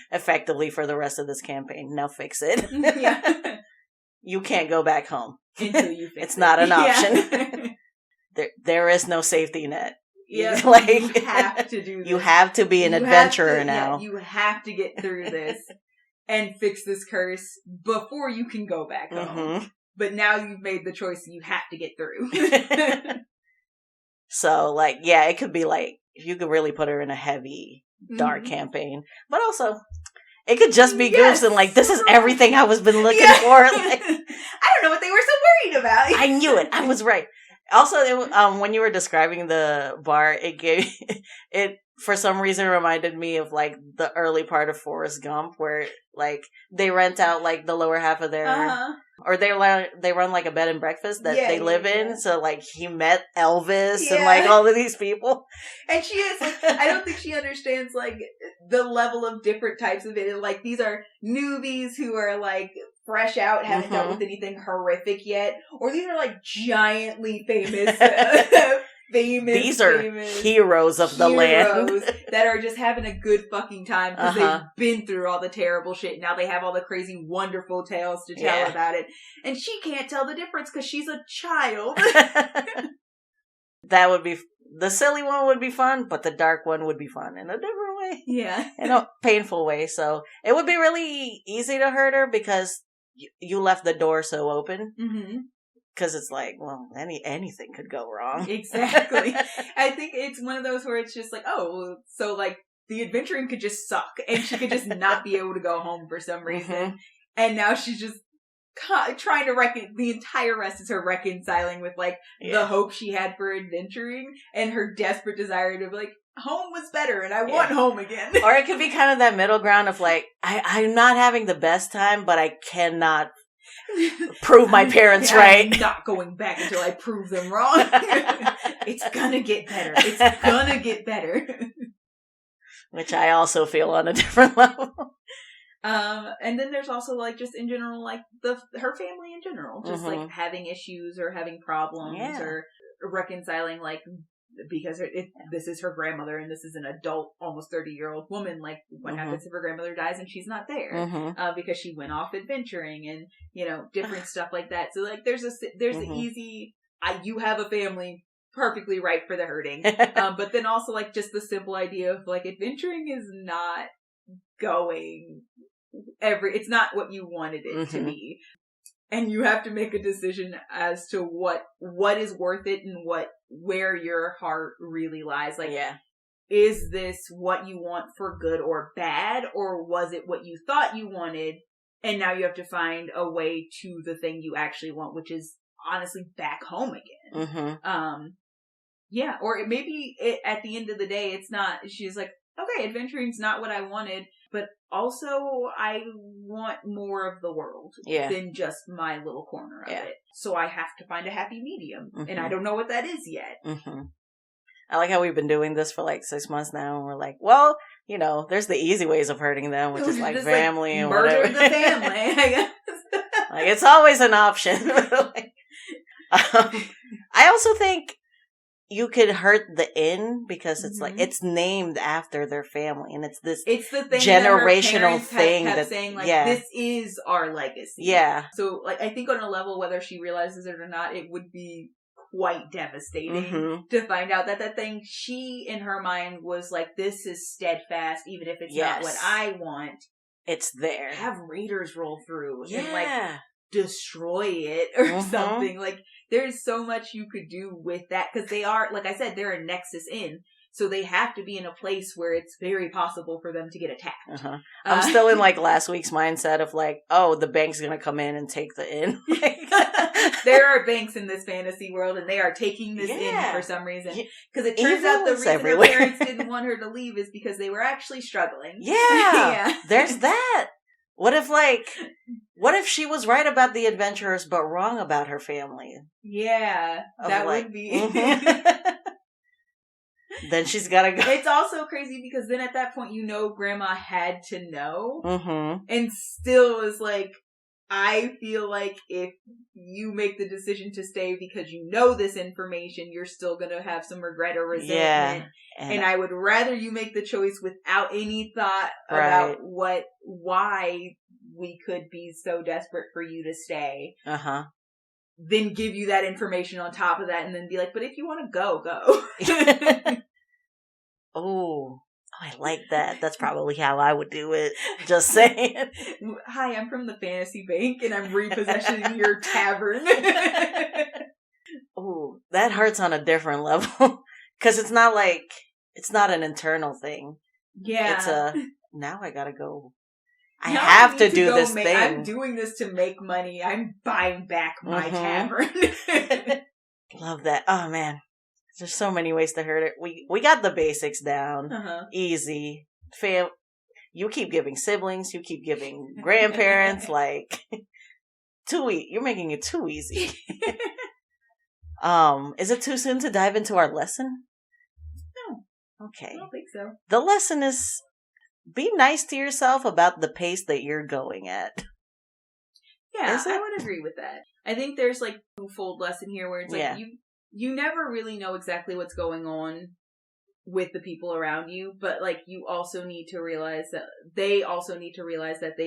effectively for the rest of this campaign. Now fix it. Yeah. You can't go back home until you fix it's not an option. There is no safety net. Yeah, like, you have to do this. You have to be an adventurer now. Yeah, you have to get through this and fix this curse before you can go back home. But now you've made the choice you have to get through. So, like, yeah, it could be like, you could really put her in a heavy, dark campaign. But also, it could just be goofs and like, this is everything I was been looking for. Like, I don't know what they were so worried about. I knew it. I was right. Also, when you were describing the bar, it for some reason reminded me of like the early part of Forrest Gump, where like they rent out like the lower half of their, or they run like a bed and breakfast that they live in. So like he met Elvis and like all of these people, and she is like, I don't think she understands like the level of different types of it. Like, these are newbies who are like fresh out, haven't dealt with anything horrific yet, or these are like giantly famous. These are heroes of the land that are just having a good fucking time because they've been through all the terrible shit. Now they have all the crazy, wonderful tales to tell about it. And she can't tell the difference because she's a child. That would be... The silly one would be fun, but the dark one would be fun in a different way. Yeah. In a painful way. So it would be really easy to hurt her because you left the door so open. Because it's like, well, anything could go wrong. Exactly. I think it's one of those where it's just like, oh, so like the adventuring could just suck and she could just not be able to go home for some reason. And now she's just trying to the entire rest is her reconciling with like the hope she had for adventuring and her desperate desire to be like, home was better and I want home again. Or it could be kind of that middle ground of like, I'm not having the best time, but I cannot prove my parents right. I'm not going back until I prove them wrong. It's gonna get better. It's gonna get better. Which I also feel on a different level. And then there's also like just in general, like her family in general, just like having issues or having problems or reconciling, like, because this is her grandmother and this is an adult, almost 30-year-old woman. Like, what happens if her grandmother dies and she's not there? Because she went off adventuring and, you know, different stuff like that. So like, there's the easy, you have a family, perfectly right for the hurting. But then also like just the simple idea of like, adventuring is not going it's not what you wanted it to be. And you have to make a decision as to what is worth it and where your heart really lies. Like, is this what you want for good or bad, or was it what you thought you wanted, and now you have to find a way to the thing you actually want, which is honestly back home again. Mm-hmm. Yeah, or maybe at the end of the day, it's not, she's like, okay, adventuring's not what I wanted, but also I want more of the world than just my little corner of it. So I have to find a happy medium, and I don't know what that is yet. Mm-hmm. I like how we've been doing this for like 6 months now, and we're like, well, you know, there's the easy ways of hurting them, which is like just family and murder whatever. the family, I guess. Like, it's always an option. Like, I also think you could hurt the inn because it's like it's named after their family, and it's this the thing generational thing kept that saying like this is our legacy. Yeah. So like I think on a level, whether she realizes it or not, it would be quite devastating to find out that thing she in her mind was like, this is steadfast, even if it's not what I want. It's there. Have raiders roll through and like destroy it or something. Like there's so much you could do with that, because they are, like I said, they're a Nexus Inn, so they have to be in a place where it's very possible for them to get attacked. I'm still in like last week's mindset of like, oh, the bank's gonna come in and take the inn. There are banks in this fantasy world, and they are taking this in for some reason. Because it turns out the reason her parents didn't want her to leave is because they were actually struggling. Yeah. There's that. What if she was right about the adventurers, but wrong about her family? Yeah, that would be. Then she's gotta go. It's also crazy because then at that point, Grandma had to know. And still is like, I feel like if you make the decision to stay because you know this information, you're still going to have some regret or resentment. Yeah. And I would rather you make the choice without any thought about why we could be so desperate for you to stay. Then give you that information on top of that and then be like, but if you want to go, go. Oh, I like that. That's probably how I would do it. Just saying. Hi, I'm from the Fantasy Bank, and I'm repossessing your tavern. Oh, that hurts on a different level. Because it's not an internal thing. Yeah. It's now I gotta go. I have to do this thing. I'm doing this to make money. I'm buying back my tavern. Love that. Oh, man. There's so many ways to hurt it. We got the basics down. Easy. You keep giving siblings. You keep giving grandparents. Like, you're making it too easy. Is it too soon to dive into our lesson? No. Okay. I don't think so. The lesson is, be nice to yourself about the pace that you're going at. Yeah, I would agree with that. I think there's like a twofold lesson here where it's like you never really know exactly what's going on with the people around you, but like you also need to realize that they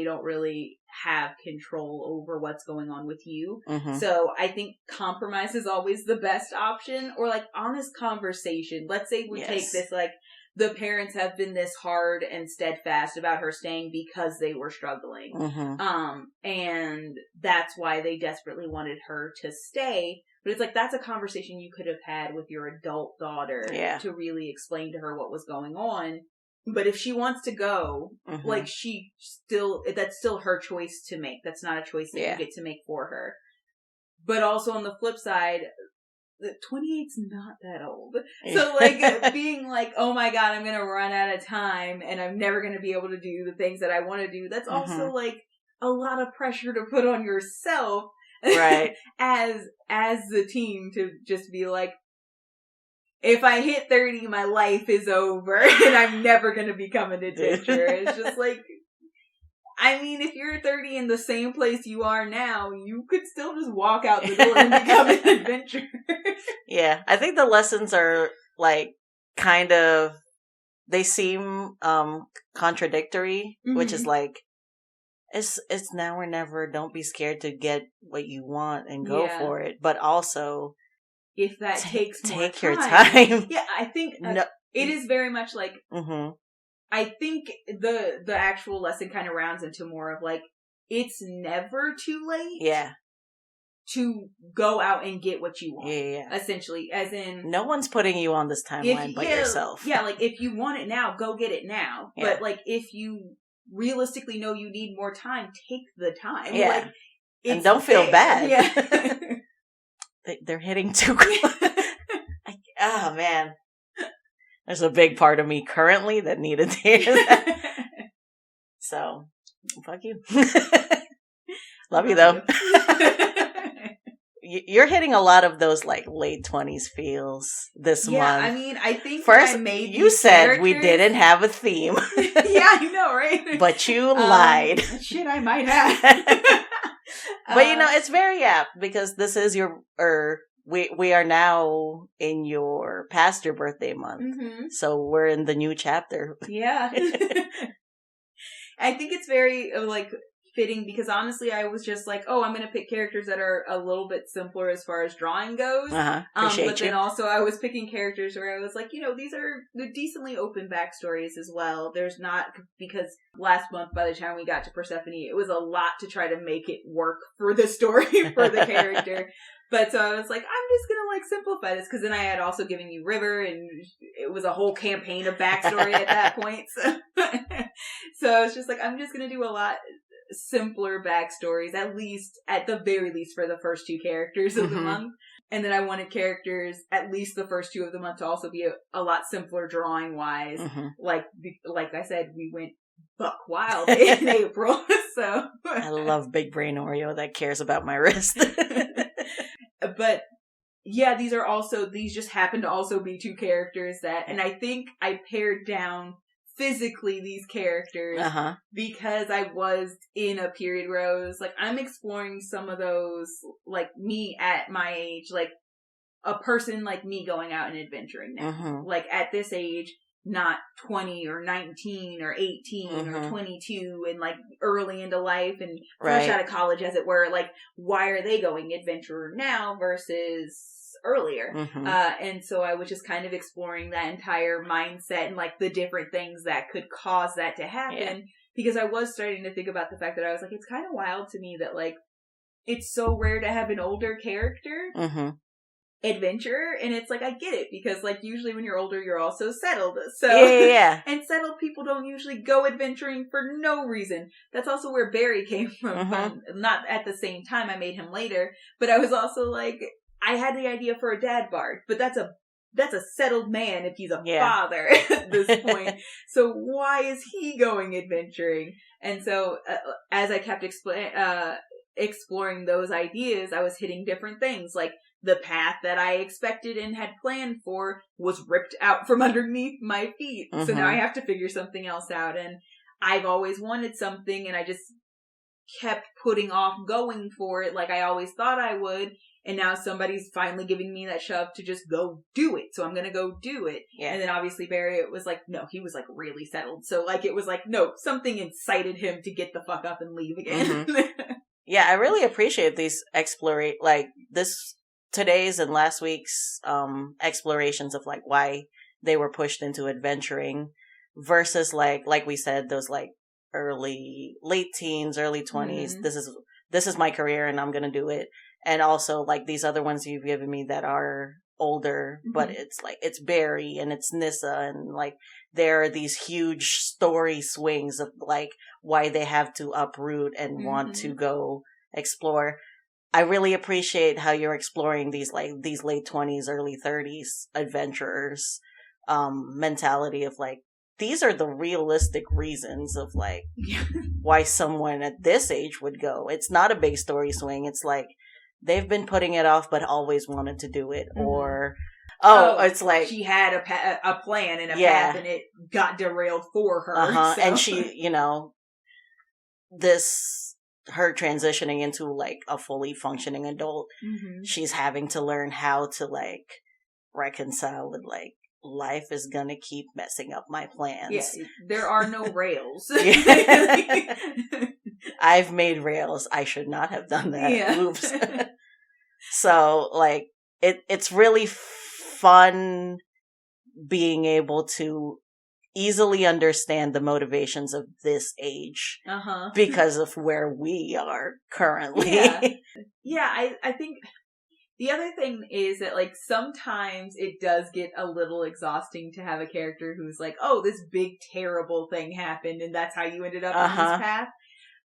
don't really have control over what's going on with you. So I think compromise is always the best option, or like honest conversation. Let's say we take this, like the parents have been this hard and steadfast about her staying because they were struggling. And that's why they desperately wanted her to stay. But it's like, that's a conversation you could have had with your adult daughter to really explain to her what was going on. But if she wants to go, like that's still her choice to make. That's not a choice that you get to make for her. But also on the flip side, 28's not that old. So like being like, oh my God, I'm going to run out of time and I'm never going to be able to do the things that I want to do. That's also like a lot of pressure to put on yourself. Right. as the team, to just be like, if I hit 30, my life is over and I'm never going to become an adventurer. It's just like, I mean, if you're 30 in the same place you are now, you could still just walk out the door and become an adventurer. Yeah, I think the lessons are like kind of, they seem contradictory, which is like, it's now or never. Don't be scared to get what you want and go for it. But also, if that takes your time. Yeah, I think it is very much like, I think the actual lesson kind of rounds into more of like, it's never too late. Yeah. to go out and get what you want. Yeah. Essentially, as in... No one's putting you on this timeline but yourself. Yeah, like, if you want it now, go get it now. Yeah. But, like, if you realistically know you need more time, take the time. Yeah. Like, and don't feel bad. Yeah. They're hitting too close. Oh, man. There's a big part of me currently that needed to hear that. So, fuck you. Love you, though. You're hitting a lot of those, like, late 20s feels this month. Yeah, I mean, I think first, I made you said we didn't have a theme. Yeah, I know, right? But you lied. Shit, I might have. But, you know, it's very apt because this is we are now in your past your birthday month. Mm-hmm. So we're in the new chapter. Yeah. I think it's very, like, fitting because honestly I was just like, oh, I'm going to pick characters that are a little bit simpler as far as drawing goes. But then also I was picking characters where I was like, you know, these are decently open backstories as well. There's not, because last month by the time we got to Persephone, it was a lot to try to make it work for the story for the character. But so I was like, I'm just going to like simplify this because then I had also given you River and it was a whole campaign of backstory at that point. So I was just like, I'm just going to do a lot simpler backstories, at the very least for the first two characters of the month. And then I wanted characters, at least the first two of the month, to also be a lot simpler drawing wise. Like I said, we went buck wild in April. So I love Big Brain Oreo that cares about my wrist. But yeah, these just happen to also be two characters and I think I pared down physically these characters because I was in a period where I was like, I'm exploring some of those, like me at my age, like a person like me going out and adventuring now. Like at this age, not 20 or 19 or 18 or 22 and like early into life and fresh out of college, as it were. Like, why are they going adventurer now versus earlier? And so I was just kind of exploring that entire mindset and like the different things that could cause that to happen, because I was starting to think about the fact that I was like, it's kind of wild to me that like it's so rare to have an older character adventurer, and it's like I get it because like usually when you're older you're also settled, so and settled people don't usually go adventuring for no reason. That's also where Barry came from. Not at the same time, I made him later, but I was also like, I had the idea for a dad bard, but that's a settled man if he's a father at this point. So why is he going adventuring? And so as I kept exploring those ideas, I was hitting different things. Like the path that I expected and had planned for was ripped out from underneath my feet. So now I have to figure something else out. And I've always wanted something and I just kept putting off going for it like I always thought I would. And now somebody's finally giving me that shove to just go do it. So I'm going to go do it. Yeah. And then obviously Barry, it was like, no, he was like really settled. So like, it was like, no, something incited him to get the fuck up and leave again. Yeah, I really appreciate these today's and last week's explorations of like why they were pushed into adventuring versus like we said, those like late teens, early 20s. This is my career and I'm going to do it. And also, like, these other ones you've given me that are older, but it's, like, it's Barry and it's Nissa, and, like, there are these huge story swings of, like, why they have to uproot and want to go explore. I really appreciate how you're exploring these late 20s, early 30s adventurers, mentality of, like, these are the realistic reasons of, like, why someone at this age would go. It's not a big story swing. It's, like, they've been putting it off, but always wanted to do it. Or, it's like she had a plan and a path, and it got derailed for her. So. And she, you know, her transitioning into like a fully functioning adult, she's having to learn how to like reconcile with like, life is gonna keep messing up my plans. Yeah, there are no rails. I've made rails. I should not have done that. Yeah. Oops. So, like, it's really fun being able to easily understand the motivations of this age because of where we are currently. I think the other thing is that, like, sometimes it does get a little exhausting to have a character who's like, oh, this big terrible thing happened and that's how you ended up on this path.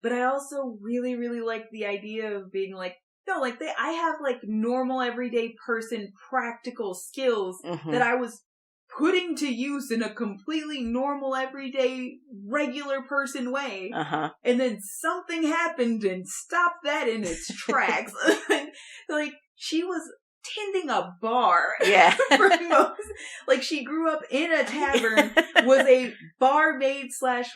But I also really, really like the idea of being like, no, like, I have, like, normal everyday person practical skills that I was putting to use in a completely normal, everyday, regular person way. And then something happened and stopped that in its tracks. Like, she was tending a bar. Yeah. For most. Like, she grew up in a tavern, was a barmaid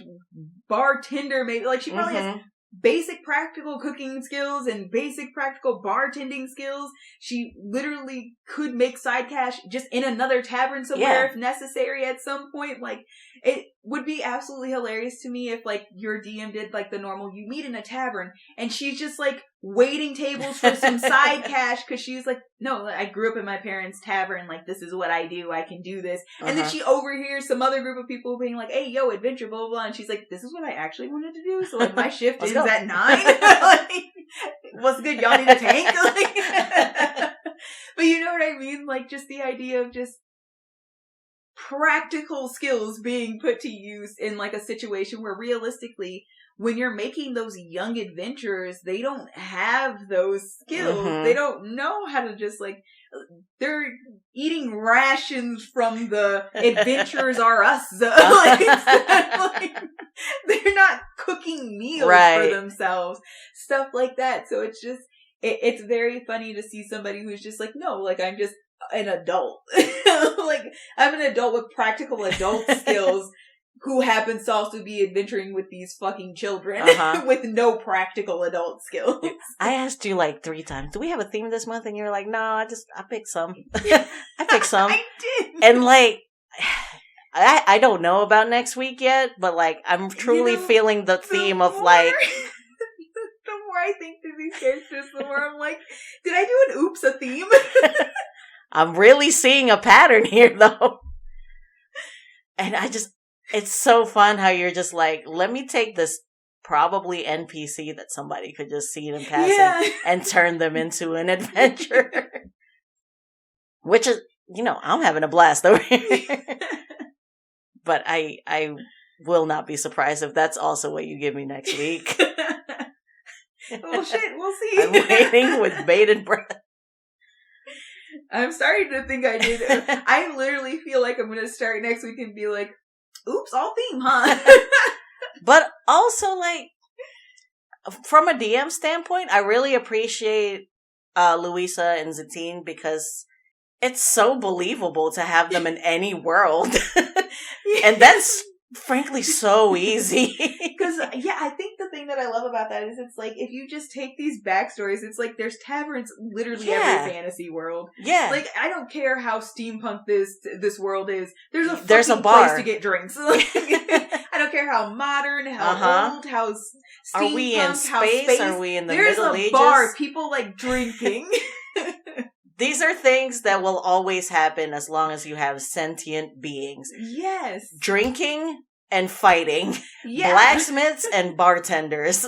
/ bartender, maybe. Like, she probably has basic practical cooking skills and basic practical bartending skills. She literally could make side cash just in another tavern somewhere if necessary at some point. Like, it would be absolutely hilarious to me if, like, your DM did, like, the normal, you meet in a tavern and she's just, like, waiting tables for some side cash because she's like, no, I grew up in my parents' tavern, like, this is what I do, I can do this. And then she overhears some other group of people being like, hey, yo, adventure, blah, blah, blah, and she's like, this is what I actually wanted to do, so, like, my shift ends at 9? Like, what's good, y'all need a tank? Like, but you know what I mean? Like, just the idea of just practical skills being put to use in, like, a situation where realistically, when you're making those young adventurers, they don't have those skills. They don't know how to just, like, they're eating rations from the Adventurers Are Us zone. Like, they're not cooking meals for themselves. Stuff like that. So it's just, it's very funny to see somebody who's just like, no, like, I'm just an adult. Like, I'm an adult with practical adult skills who happens to also be adventuring with these fucking children with no practical adult skills. I asked you like 3 times, do we have a theme this month? And you were like, no, I picked some. I picked some. I did. And like, I don't know about next week yet, but like, I'm truly feeling the theme of like... The more I think to these characters, the more I'm like, did I do an oops a theme? I'm really seeing a pattern here though. And it's so fun how you're just like, let me take this probably NPC that somebody could just see in passing and turn them into an adventure. Which is, you know, I'm having a blast over here. But I will not be surprised if that's also what you give me next week. Well, shit, we'll see. I'm waiting with bated breath. I'm starting to think I did. I literally feel like I'm going to start next week and be like, oops, all theme, huh? But also, like, from a DM standpoint, I really appreciate Louisa and Zitene because it's so believable to have them in any world. And that's frankly so easy. Because, I think the thing that I love about that is it's like, if you just take these backstories, it's like there's taverns literally every fantasy world. Yeah. Like, I don't care how steampunk this world is. There's a bar place to get drinks. I don't care how modern, how old, how steampunk, are we in space? Are we in the Middle Ages? There's a bar. People like drinking. These are things that will always happen as long as you have sentient beings. Yes. Drinking and fighting. Yeah. Blacksmiths and bartenders.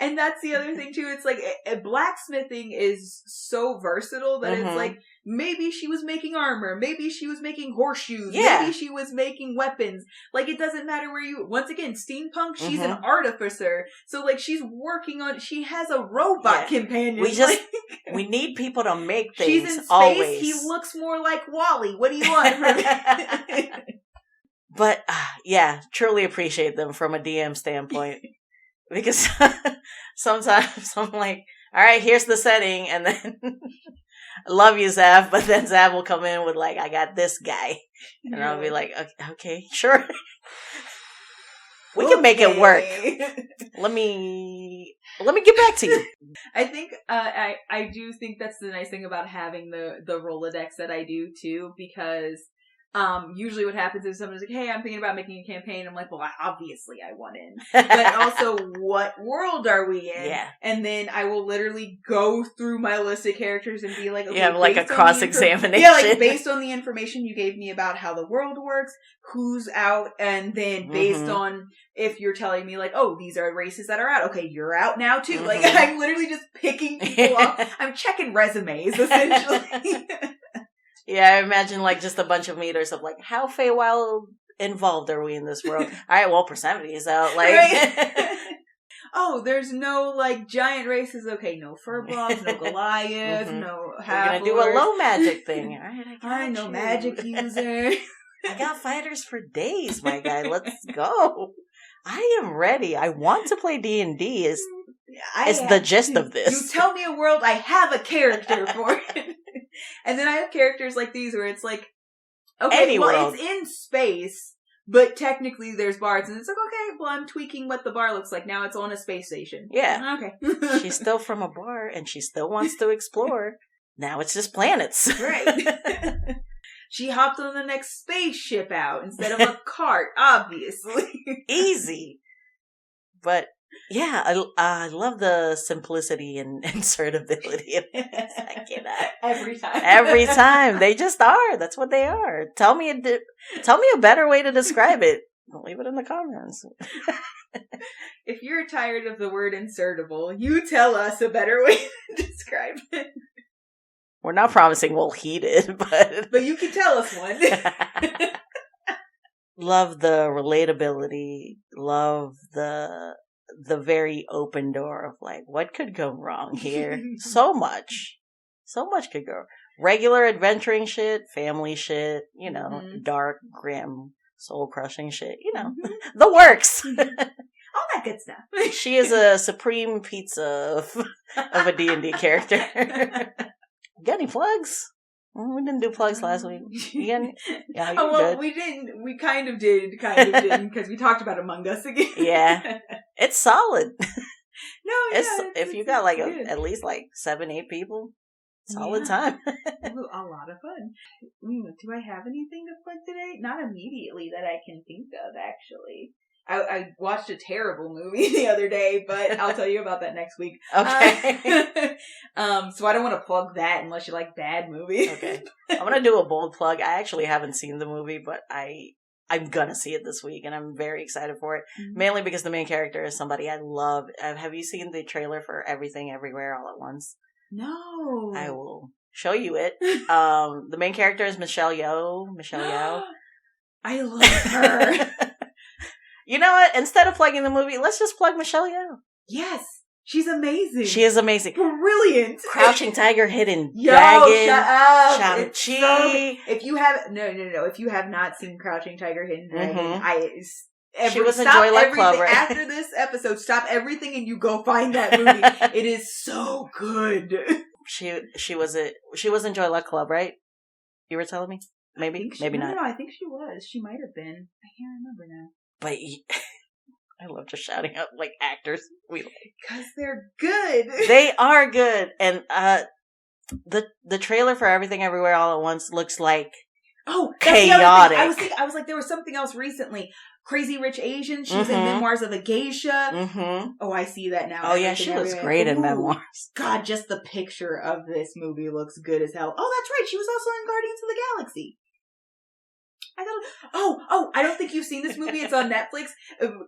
And that's the other thing, too. It's like, blacksmithing is so versatile that it's like, maybe she was making armor. Maybe she was making horseshoes. Yeah. Maybe she was making weapons. Like, it doesn't matter where you... Once again, steampunk, she's an artificer. So, like, she's working on... She has a robot companion. We need people to make things. She's in space. Always. He looks more like Wally. What do you want from me? But, truly appreciate them from a DM standpoint. Because sometimes I'm like, all right, here's the setting, and then I love you, Zav, but then Zav will come in with like, I got this guy. And I'll be like, okay, sure. We can make it work. Let me get back to you. I think, I do think that's the nice thing about having the Rolodex that I do too, because Usually what happens is someone's like, hey, I'm thinking about making a campaign. I'm like, well, obviously I want in. But also, what world are we in? Yeah. And then I will literally go through my list of characters and be like, okay, you have like a cross-examination. Yeah, like based on the information you gave me about how the world works, who's out, and then based on if you're telling me like, oh, these are races that are out. Okay, you're out now too. Like, I'm literally just picking people up. I'm checking resumes, essentially. Yeah, I imagine like just a bunch of meters of like, how Feywild involved are we in this world? All right, well, Persephone is out. Like, right? Oh, there's no like giant races. Okay, no Furbolgs, no Goliath, no half. We're gonna do a low magic thing. All right, I no magic user. I got fighters for days, my guy. Let's go. I am ready. I want to play D&D. Is the gist of this? You tell me a world, I have a character for it. And then I have characters like these where it's like, okay, it's in space, but technically there's bars. And it's like, okay, well, I'm tweaking what the bar looks like. Now it's on a space station. Yeah. Okay. She's still from a bar, and she still wants to explore. Now it's just planets. Right. She hopped on the next spaceship out instead of a cart, obviously. Easy. But... yeah, I love the simplicity and insertability of this. I cannot. Every time. They just are. That's what they are. Tell me a better way to describe it. Leave it in the comments. If you're tired of the word insertable, you tell us a better way to describe it. We're not promising we'll heed it, but you can tell us one. Love the relatability. Love the very open door of like, what could go wrong here? So much could go. Regular adventuring shit, family shit, dark, grim, soul crushing shit, the works. All that good stuff. She is a supreme pizza of a D&D character. Got any plugs? We didn't do plugs last week. Yeah, good. We didn't. We kind of didn't, because we talked about Among Us again. Yeah. It's solid. No, if you got like at least like 7-8 people, solid time. Ooh, a lot of fun. Do I have anything to plug today? Not immediately that I can think of, actually. I watched a terrible movie the other day, but I'll tell you about that next week. Okay. So I don't want to plug that unless you like bad movies. Okay. I'm going to do a bold plug. I actually haven't seen the movie, but I'm going to see it this week, and I'm very excited for it. Mm-hmm. Mainly because the main character is somebody I love. Have you seen the trailer for Everything Everywhere All at Once? No. I will show you it. The main character is Michelle Yeoh. I love her. You know what? Instead of plugging the movie, let's just plug Michelle Yeoh. Yes. She's amazing. She is amazing. Brilliant. Crouching Tiger, Hidden Dragon. Shut up. Shang-Chi. If you have If you have not seen Crouching Tiger, Hidden Dragon, she was in Joy Luck Club, right? After this episode, stop everything and you go find that movie. It is so good. She was in Joy Luck Club, right? You were telling me? Maybe not. No, I think she was. She might have been. I can't remember now. But I love just shouting out like actors we like because they're good. They are good, and the trailer for Everything Everywhere All at Once looks like chaotic. I was like, there was something else recently. Crazy Rich Asians. She was in Memoirs of a Geisha. Mm-hmm. Oh, I see that now. Oh yeah, she was great in Memoirs. God, just the picture of this movie looks good as hell. Oh, that's right. She was also in Guardians of the Galaxy. I don't think you've seen this movie. It's on Netflix.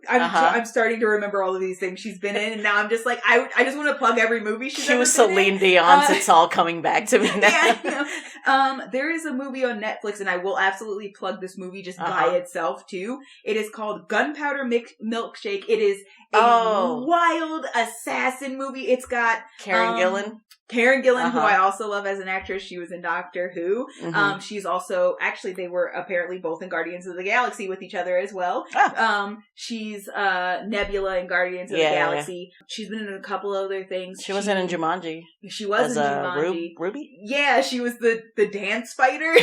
I'm starting to remember all of these things she's been in, and now I'm just like, I just want to plug every movie she's ever been in. She was Celine Dion's It's All Coming Back to Me Now. Yeah, there is a movie on Netflix, and I will absolutely plug this movie just by itself, too. It is called Gunpowder Milkshake. It is a wild assassin movie. It's got Karen Gillan. Who I also love as an actress. She was in Doctor Who. Mm-hmm. She's also, actually, they were apparently both in Guardians of the Galaxy with each other as well. Oh. She's Nebula in Guardians of the Galaxy. Yeah. She's been in a couple other things. She was in Jumanji. She was in Jumanji. Ruby? Yeah, she was the dance fighter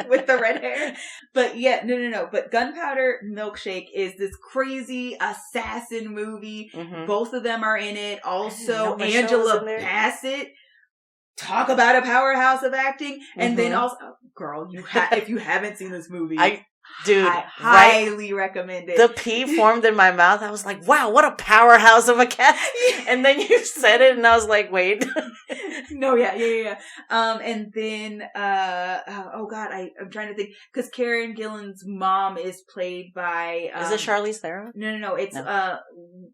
with the red hair. But yeah, no. But Gunpowder Milkshake is this crazy assassin movie. Mm-hmm. Both of them are in it. Also, Angela Bassett. talk about a powerhouse of acting. And then also, girl, if you haven't seen this movie, I highly recommend it. The P formed in my mouth. I was like, wow, what a powerhouse of a cast. And then you said it and I was like, wait. No, yeah. And then, oh God, I'm trying to think. Because Karen Gillan's mom is played by... is it Charlize Theron? No. It's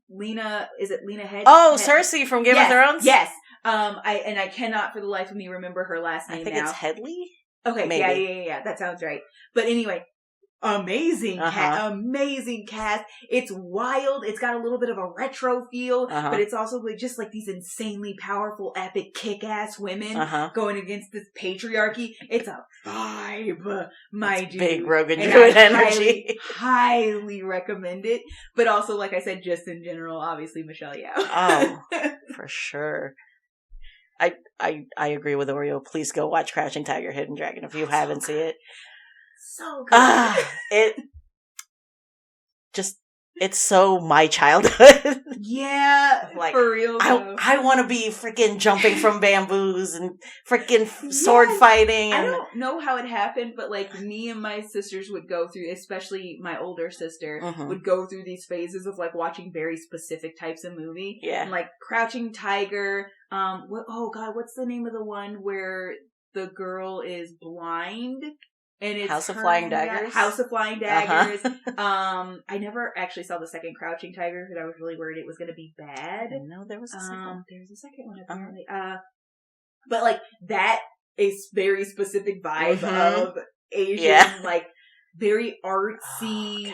Lena... Is it Lena Headey? Oh, Cersei from Game of Thrones? Yes. I cannot for the life of me remember her last name. I think it's Headley? Okay, maybe. Yeah. That sounds right. But anyway... Amazing cast. It's wild. It's got a little bit of a retro feel, but it's also just like these insanely powerful, epic, kick-ass women going against this patriarchy. It's a vibe, my dude. Big Rogan Druid energy. Highly recommend it. But also, like I said, just in general, obviously Michelle Yeoh. Oh, for sure. I agree with Oreo. Please go watch Crouching Tiger, Hidden Dragon if you haven't seen it. So good. It's so my childhood. Yeah, like, for real. I want to be freaking jumping from bamboos and freaking sword fighting. And... I don't know how it happened, but like me and my sisters would go through, especially my older sister, would go through these phases of like watching very specific types of movie. Yeah. And, like Crouching Tiger. What's the name of the one where the girl is blind? And it's House of Flying Daggers. House of Flying Daggers. I never actually saw the second Crouching Tiger because I was really worried it was going to be bad. No, there was a second. There's a second one apparently. But like that is very specific vibe of Asian, like very artsy.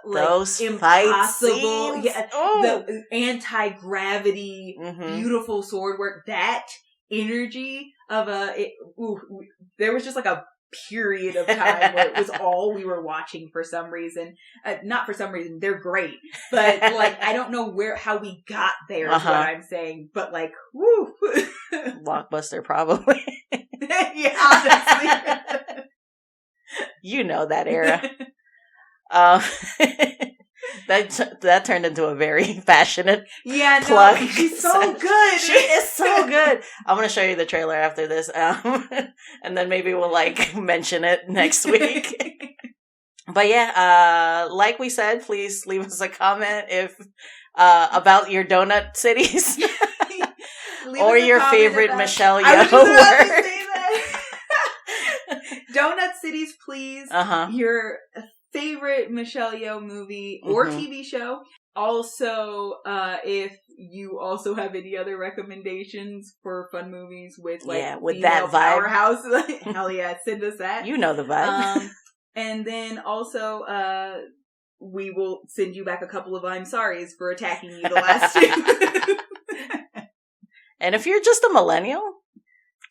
Like those impossible, the anti-gravity, beautiful sword work. That energy of there was just like a period of time where it was all we were watching for some reason. Not for some reason, they're great, but like I don't know how we got there is what I'm saying, but like woo. Blockbuster probably. Yeah, honestly. You know that era. That turned into a very passionate plug. No, she's so good. She is so good. I'm going to show you the trailer after this, and then maybe we'll like mention it next week. But yeah, like we said, please leave us a comment if about your donut cities or your favorite Michelle Yeoh work. Donut cities, please. Your favorite Michelle Yeoh movie or TV show. Also, if you also have any other recommendations for fun movies with like with that vibe. Powerhouse, hell yeah, send us that. You know the vibe. And then also, we will send you back a couple of I'm sorries for attacking you the last two. And if you're just a millennial,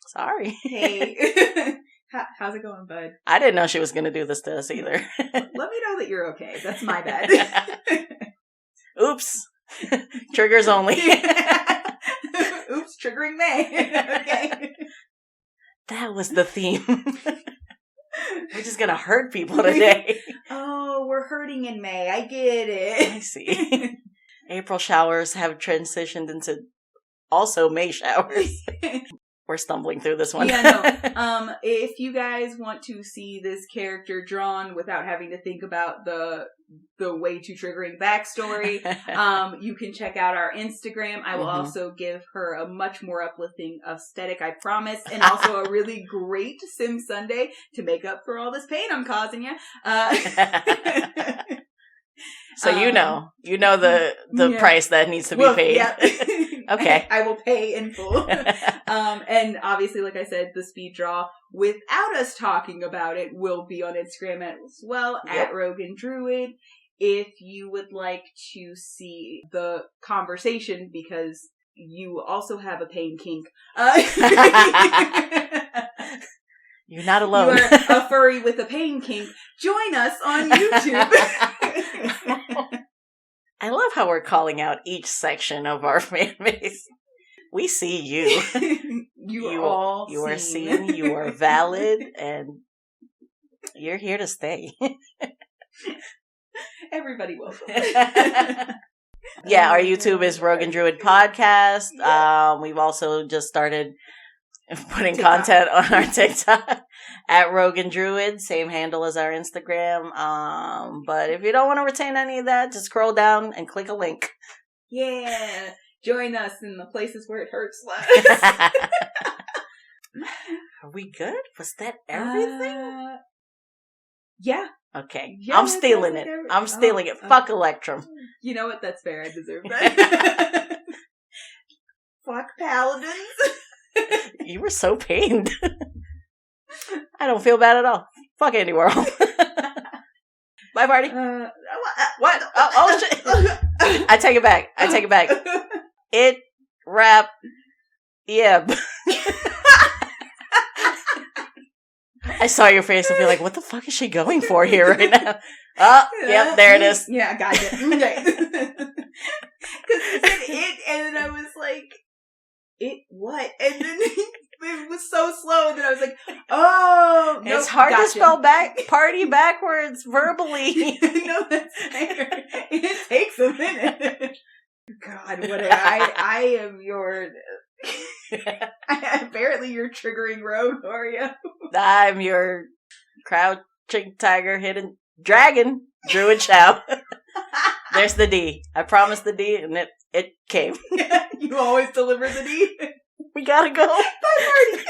sorry. Hey. How's it going, bud? I didn't know she was going to do this to us either. Let me know that you're okay. That's my bad. Oops. Triggers only. Oops, triggering May. Okay. That was the theme. We're just going to hurt people today. Oh, we're hurting in May. I get it. I see. April showers have transitioned into also May showers. We're stumbling through this one. Yeah, no. If you guys want to see this character drawn without having to think about the way too triggering backstory, you can check out our Instagram. I will also give her a much more uplifting aesthetic, I promise, and also a really great Sim Sunday to make up for all this pain I'm causing you. So you know the price that needs to be paid. Yeah. Okay. I will pay in full. And obviously, like I said, the speed draw, without us talking about it, will be on Instagram as well, at Rogan Druid. If you would like to see the conversation, because you also have a pain kink. You're not alone. You are a furry with a pain kink. Join us on YouTube. I love how we're calling out each section of our fan base. We see you. You are seen, you are valid, and you're here to stay. Everybody will. Yeah, our YouTube is Rogan Druid Podcast. We've also just started putting content on our TikTok at Rogan Druid, same handle as our Instagram. But if you don't want to retain any of that, just scroll down and click a link. Yeah, join us in the places where it hurts less. Are we good? Was that everything? Yeah. Okay. Yeah, I'm stealing it. I'm stealing it. Fuck Electrum. You know what? That's fair. I deserve that. Fuck Paladins. You were so pained. I don't feel bad at all. Fuck Andy Warhol. Bye, party. What? Oh, shit. I take it back. It rap. Yeah. I saw your face and feel like, what the fuck is she going for here right now? Oh, yep, there it is. Yeah, gotcha. Okay. Because you said it, and then I was like, it what? And then it was so slow, and then I was like, oh. Nope, it's hard to spell party backwards verbally. No, that's fair. It takes a minute. God, whatever. I am your... Apparently you're triggering rogue, Oreo. I'm your crouching tiger, hidden dragon, druid chow. There's the D. I promised the D, and it came. You always deliver the D. We gotta go. Bye, party.